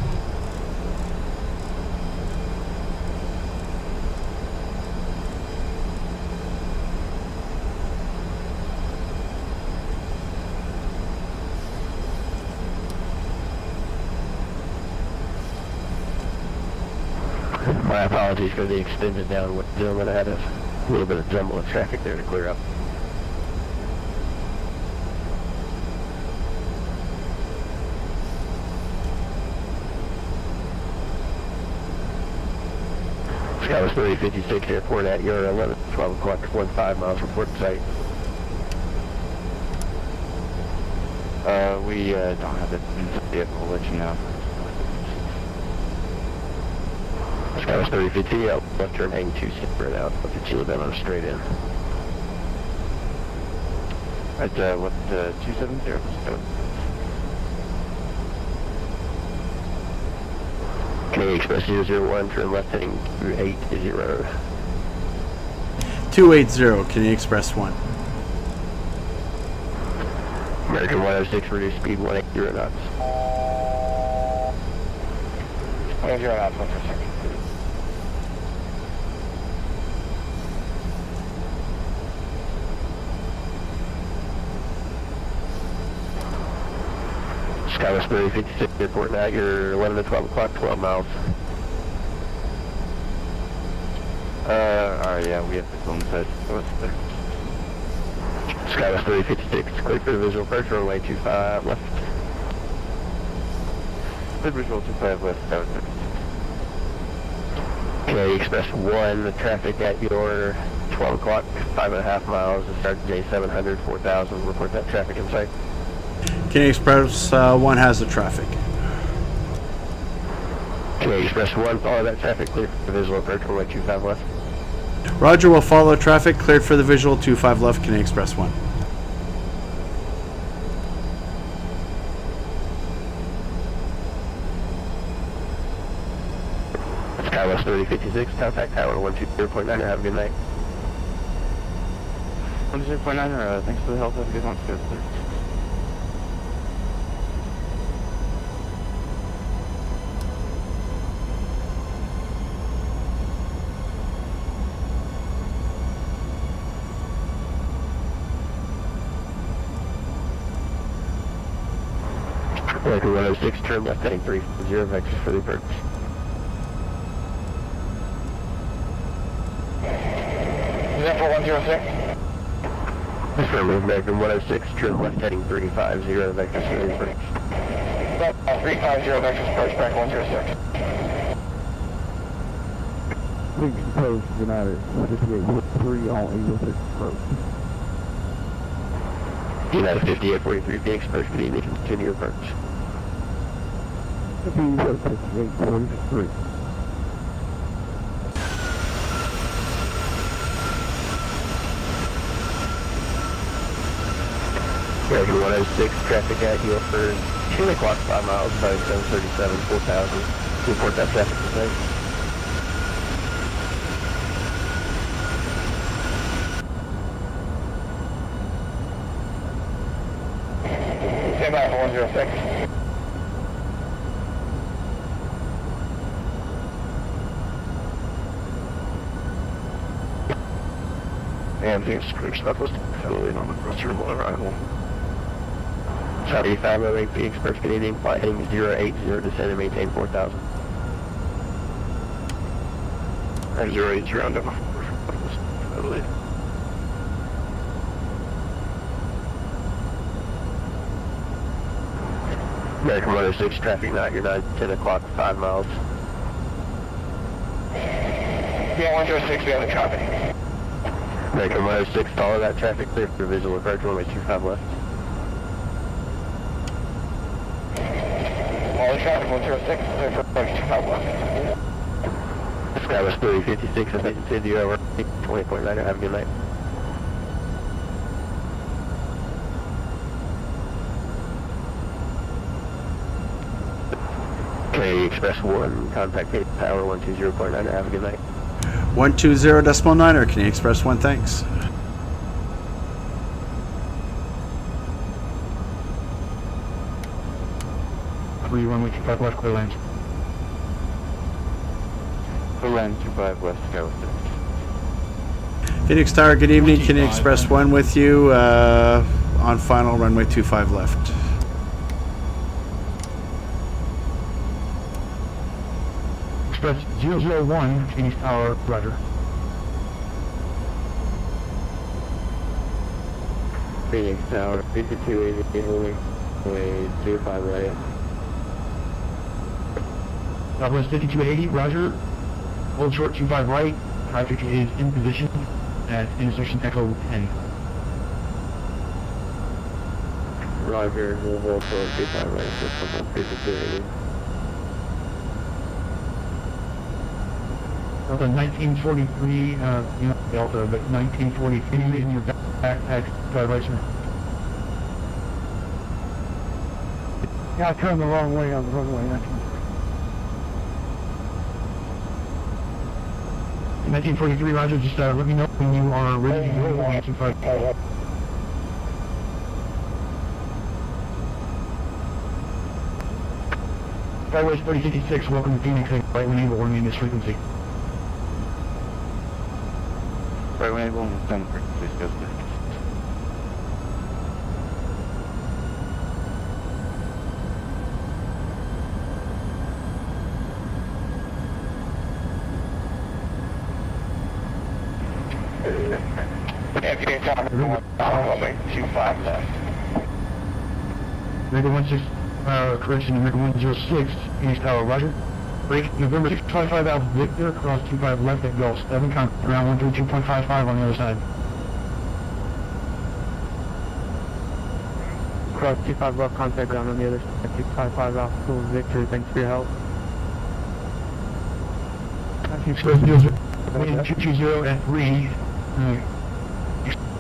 My apologies for the extended downwind zoom, and I had a little bit of jumble of traffic there to clear up. Skywest 3056, airport at your 11, 12 o'clock, 15 miles, report site. We don't have it in the vehicle, we'll let you know. Skywest 3050, left turn hang 2, spread out, look at you then on a straight in. At, 270? Canadian Express 001, turn left heading 280. 280, Canadian Express 1. American 106, reduce speed 180 knots. 180 knots, 1 for a second. Skywest 3056, airport at your 11 to 12 o'clock, 12 miles. Alright, yeah, we have to go inside. Skywest 3056, clear for the visual approach, runway 25 left. Good visual 25 left, that was it. Canadian Express 1, the traffic at your 12 o'clock, 5.5 miles, and start J700, 4,000, report that traffic in sight. Canadian Express 1 has the traffic. Canadian Express 1, follow that traffic, clear for the visual approach, runway 25 left. Roger, will follow traffic, cleared for the visual, 25 left, Canadian Express 1. 3056, contact tower 120.9, have a good night. 120.9, thanks for the help, have a good one, sir. American 106, turn left heading 340, vectors for the approach. Is that for 106? Affirmative, American 106, turn left heading 350, vectors for the approach. 350 vectors approach back 106. Please propose United 5843 on Eagle 6 approach. United 5843, Phoenix approach, good evening, continue approach. Eagle 5843. American 106, traffic at you for 10 o'clock, 5 miles, by 737, 4000. Report that traffic to site. Stand by for 106. And Phoenix Cruise Southwest, heavily on the cross terminal arrival. South 8508, Phoenix First Canadian, flight heading 080, descend and maintain 4000. 080, round up. Heavily. American 106, traffic not your 9, 10 o'clock, 5 miles. Yeah, 106, we have the copy. American 106, follow that traffic clear for visual approach, runway 25 left. All the traffic 106, clear for approach 25 left. Skywest 3056, I think it's in the over 20.9, have a good night. Canadian Xpress 1, contact tower 120.9, have a good night. 120.9, Canadian Express 1, thanks. Three runway 25 left, clear land. Clear land 25 west, Skywest 6. Phoenix Tower, good evening. Canadian Express 1 with you on final runway 25 left. Express 001, Phoenix Tower, roger. Phoenix Tower, 5280, holding way 25 right. Southwest 5280, roger. Hold short 25 right. Traffic is in position at intersection Echo 10. Roger, we'll hold for 25 right, so 5280. Delta 1943, Delta, but 1943 in your backpack, drive right, sir. Yeah, I turned the wrong way on the runway. 1943, roger, just let me know when you are ready to go on 25. Skywest 3056, welcome to Phoenix, right when able, remain this frequency. Right when able, and send frequencies, goes to. Canadian Tower, runway 25 left. Mega 16, correction, Mega 106, Phoenix Tower, roger. Break November 655 Alpha Victor, cross 25 left at Gulf 7, ground 132.55 on the other side. Cross 25 left, contact ground on the other side. 655 Alpha Victor, thanks for your help. Express 220 at 3,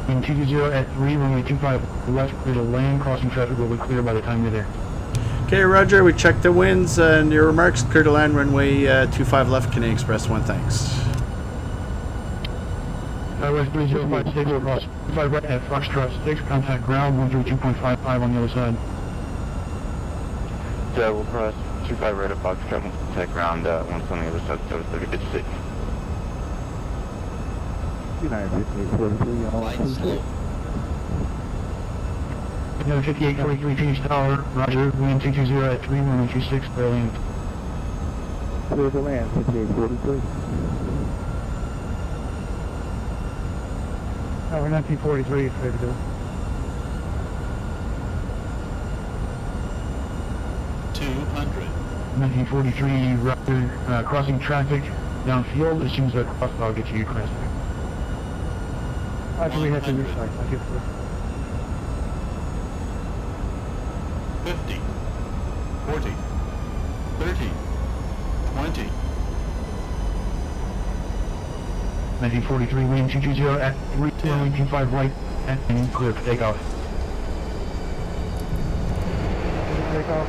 220 at 3, runway 25 left, clear to land, crossing traffic will be clear by the time you're there. Okay, Roger, we checked the winds and your remarks. Clear to land runway 25 left, Canadian Express 1, thanks. West 3056 across 5 right at Foxtrot 6, contact ground 132.55 on the other side. So we'll cross 25 right at Foxtrot, contact ground, once on the other side, so 3056. United 5843, all inclusive. United 5843 Phoenix Tower, Roger, wind 220 at 3, runway 26, clear land. Clear to land, 5843. Tower 1943 is ready to go. 200. 1943, Roger, crossing traffic downfield, as soon as I cross, I'll get you crossed. Roger, we have to restart. I'll get through. 50. 40. 30. 20. 1943, wind 220 at 3, runway 25 right, and clear for takeoff. Takeoff.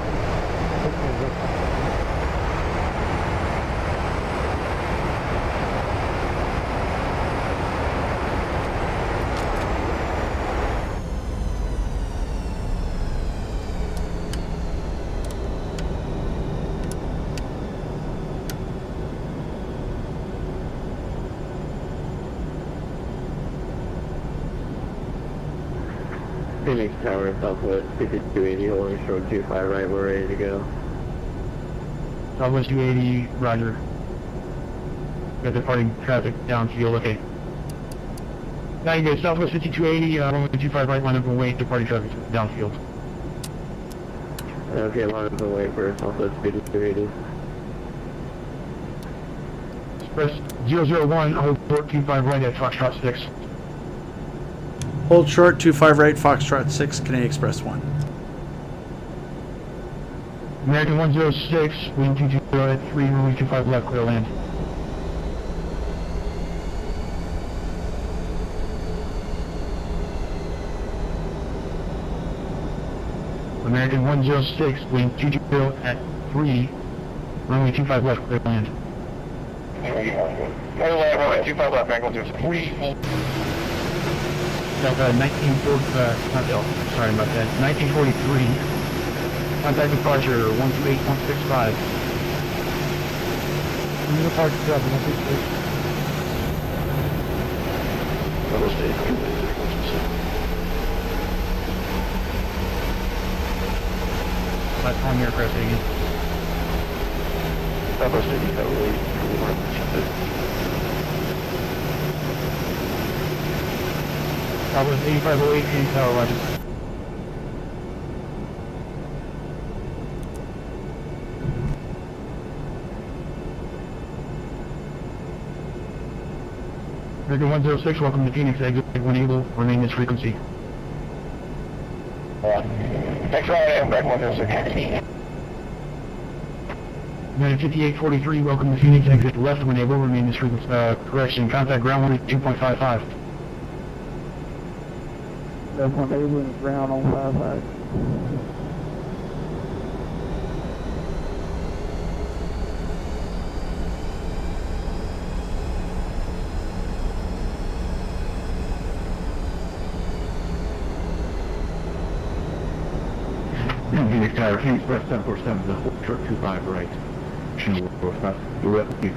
Phoenix Tower, Southwest 5280, holding short 25 right, we're ready to go. Southwest 280, Roger. Got departing traffic downfield, okay. Now you go Southwest 5280, runway 25 right, line up and wait, departing traffic downfield. Okay, line up and wait for Southwest 5280. Express 001, hold port 25 right at Foxtrot 6. Hold short, 25 right, Foxtrot 6, Canadian Express 1. American 106, wind 220 at 3, runway 25 left, clear land. American 106, wind 220 at 3, runway 25 left, clear land. Runway 25 left, American 106. Delta 1940, sorry about that, 1943, contact departure 128165. Departure 7, Platform aircraft again. Southwest 80, Southwest 8508, Phoenix Tower, Roger. American 106, welcome to Phoenix, exit when able, remain this frequency. Next right, American 106. United 5843, welcome to Phoenix, exit left when able, remain this frequency, correction, contact ground 2.55. That's when they went ground on 55. Phoenix Tower, Phoenix Express 747, the whole short 25 right. Directly.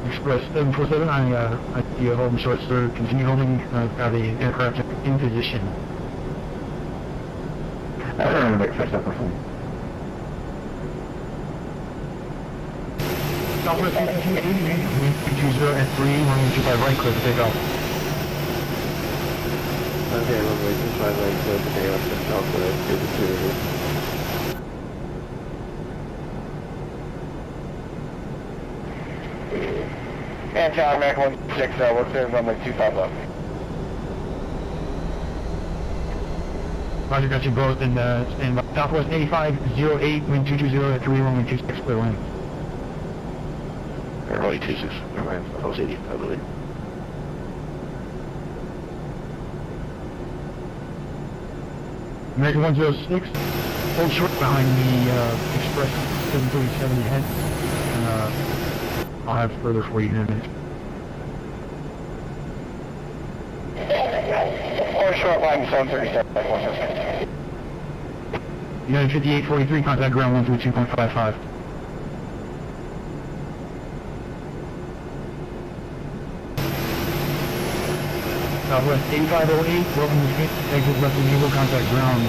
Express 747, I see you holding short, sir. Continue holding the aircraft in position. I don't know Express 747. Southwest 5280, 20 at 3, runway 25 right, clear for takeoff. Okay, runway 25 right, clear for takeoff to Southwest 5280. And Tower, American 106, we're clear runway 25 left. Roger, got you both in stand by. Southwest 8508, wind 220 at 3, runway 26, clear land. Runway 26, Southwest 80, I believe. American 106, hold short behind the Express 737 ahead. I'll have further for you in a minute. Hold short line 737. United 5843, contact ground 132.55. Southwest 8508, welcome to Cape, exit left of Eagle, contact ground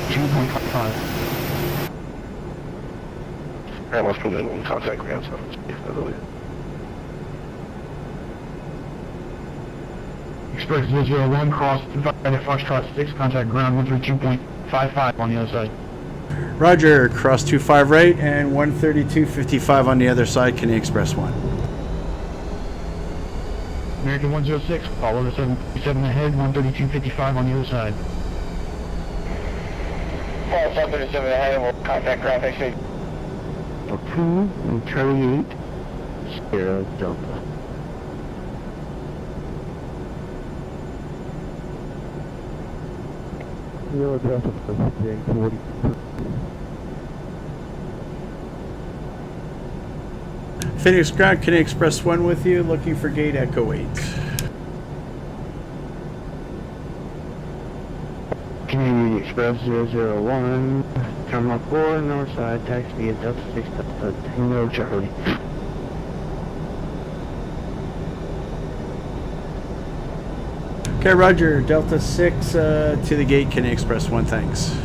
12.55. Ground left from England, contact ground 7. Express 001, cross divided Foxtrot 6, contact ground 132.55 on the other side. Roger, cross 25 right and 132.55 on the other side, Canadian Express 1. American 106, follow the 737 ahead, 132.55 on the other side. Follow 737 ahead and we'll contact ground next week. 2 and Charlie 8, Sierra Delta. Sierra Delta for 40. Phoenix Ground, Canadian Express 1 with you, looking for gate Echo 8. Canadian Express 001, Terminal 4, north side, taxi at Delta 6, Delta Tango Charlie. Okay, Roger, Delta 6 to the gate, Canadian Express 1, thanks.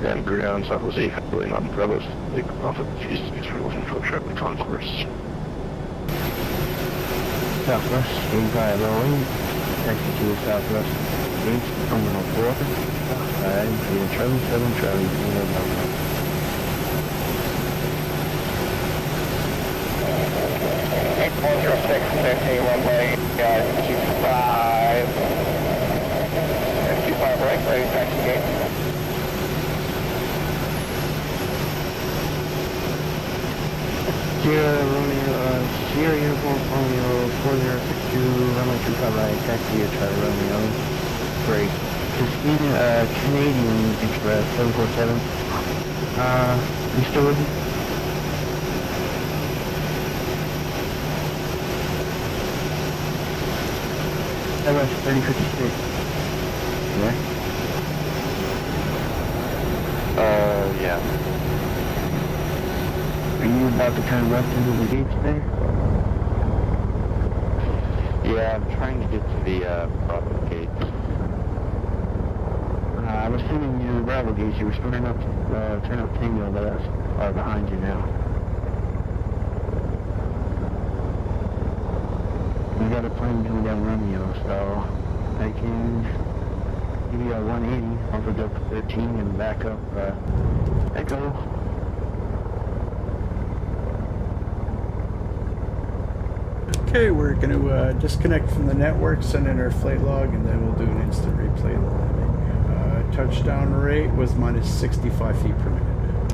And ground Southwest 8, on Bravo's, take off at the G6 for looking for traffic concourse. Southwest 8508, taxi to Southwest 8, Terminal 4, outside, via Charlie 7, Charlie 0, Delta. Runway 25 right, ready taxi gate. Sierra Uniform Romeo 4062, runway 25 right, taxi at Charlie Romeo. Great. Christina, Canadian Xpress 747. You still with me? MS 3056. Yeah? Yeah. Are you about to turn left into the gates there? Yeah, I'm trying to get to the Bravo gates. I was assuming you were Bravo gates. You were turning up Tango, but that's far behind you now. We got a plane coming down Romeo, so I can give you a 180 over Delta 13 and back up Echo. Okay, we're going to disconnect from the network, send in our flight log, and then we'll do an instant replay of the landing. Touchdown rate was minus 65 feet per minute.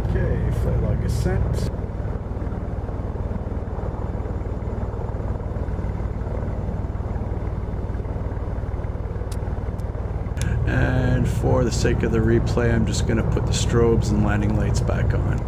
Okay, flight log is sent. And for the sake of the replay, I'm just going to put the strobes and landing lights back on.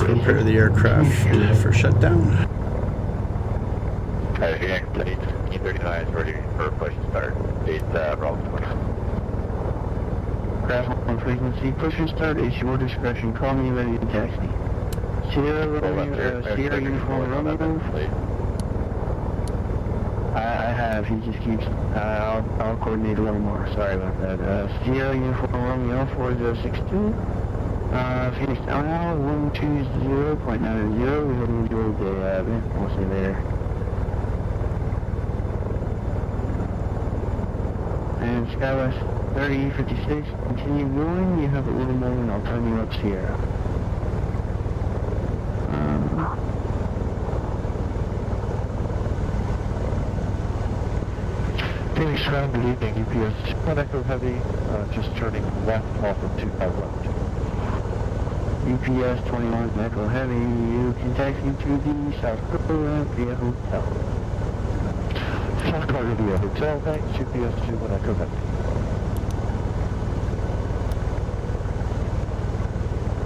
to prepare the aircraft for shutdown. Phoenix 1539 is ready for push and start. It's Bravo 20. Craft on frequency, push and start is your discretion. Call me ready to taxi. Sierra Uniform Romeo. I have, he just keeps, I'll coordinate a little more, sorry about that. Sierra Uniform Romeo 4062, Phoenix down now, 120.90, we hope you enjoyed the event, we'll see you later. And Skywest 3056, continue going, you have a little more and I'll turn you up Sierra. Phoenix Ground, good evening, UPS. One Echo Heavy, just turning left off of 25 left. UPS 21 Echo Heavy, you can taxi to the South Dakota via hotel. South Dakota via hotel, thanks, UPS 21 Echo Heavy.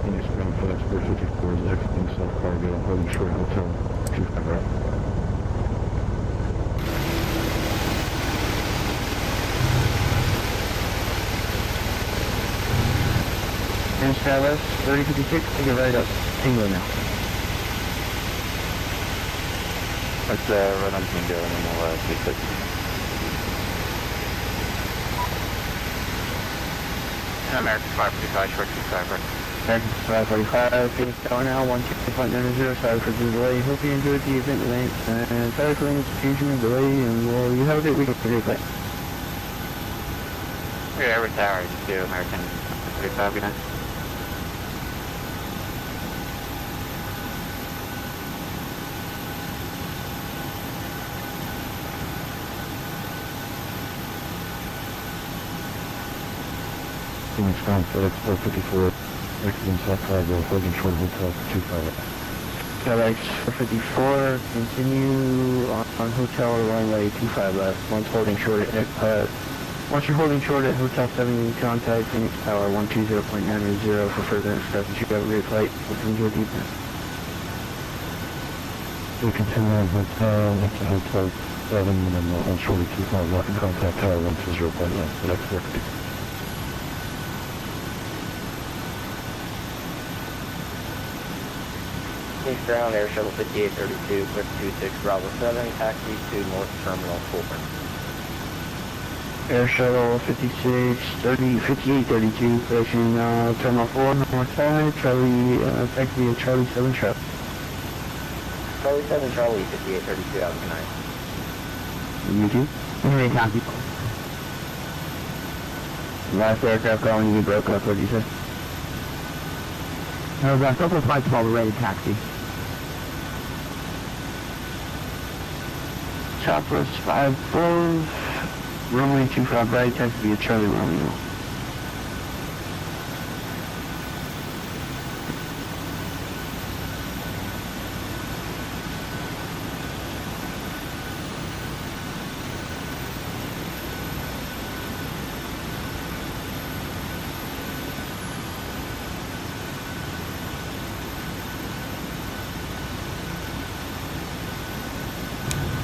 Phoenix Ground, FedEx 454 is exiting South Cargo, holding short hotel, 25 right. And Skywest 3056, take it right up. Tango now. Let's run on Tango and then we'll take it. American 545, short 25 right. American 545, Phoenix Tower now, 120.90, sorry for the delay. Hope you enjoyed the event tonight. And sorry for any confusion and delay, and well, you have a great weekend. Great flight. Yeah, every tower you do American 45, good night. Phoenix Ground, FedEx 454, exiting South Cargo, holding short hotel for 25 right. FedEx 454, continue on hotel runway 25 left. Once you're holding short at Hotel 7, contact Phoenix Tower 120.90 for further instructions. You have a great flight. Hope you enjoy the event. We continue on hotel, next to Hotel 7, and then on short 25 left, contact Tower 120.9, FedEx 454. Phoenix Ground, Air Shuttle 5832, clear 26 Bravo 7, taxi to North Terminal 4. Air Shuttle 5832, approaching Terminal 4, north side, Charlie, taxi at Charlie 7 Truck. Charlie 7, Charlie 5832, have a good night. You too? Hey, copy. Last aircraft calling you broke up, what did you say? Got a couple of flights called ready taxi. Southwest 54, runway 25 right, taxi via Charlie Romeo.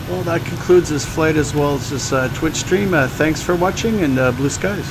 Well, that concludes this flight as well as this Twitch stream. Thanks for watching, and blue skies.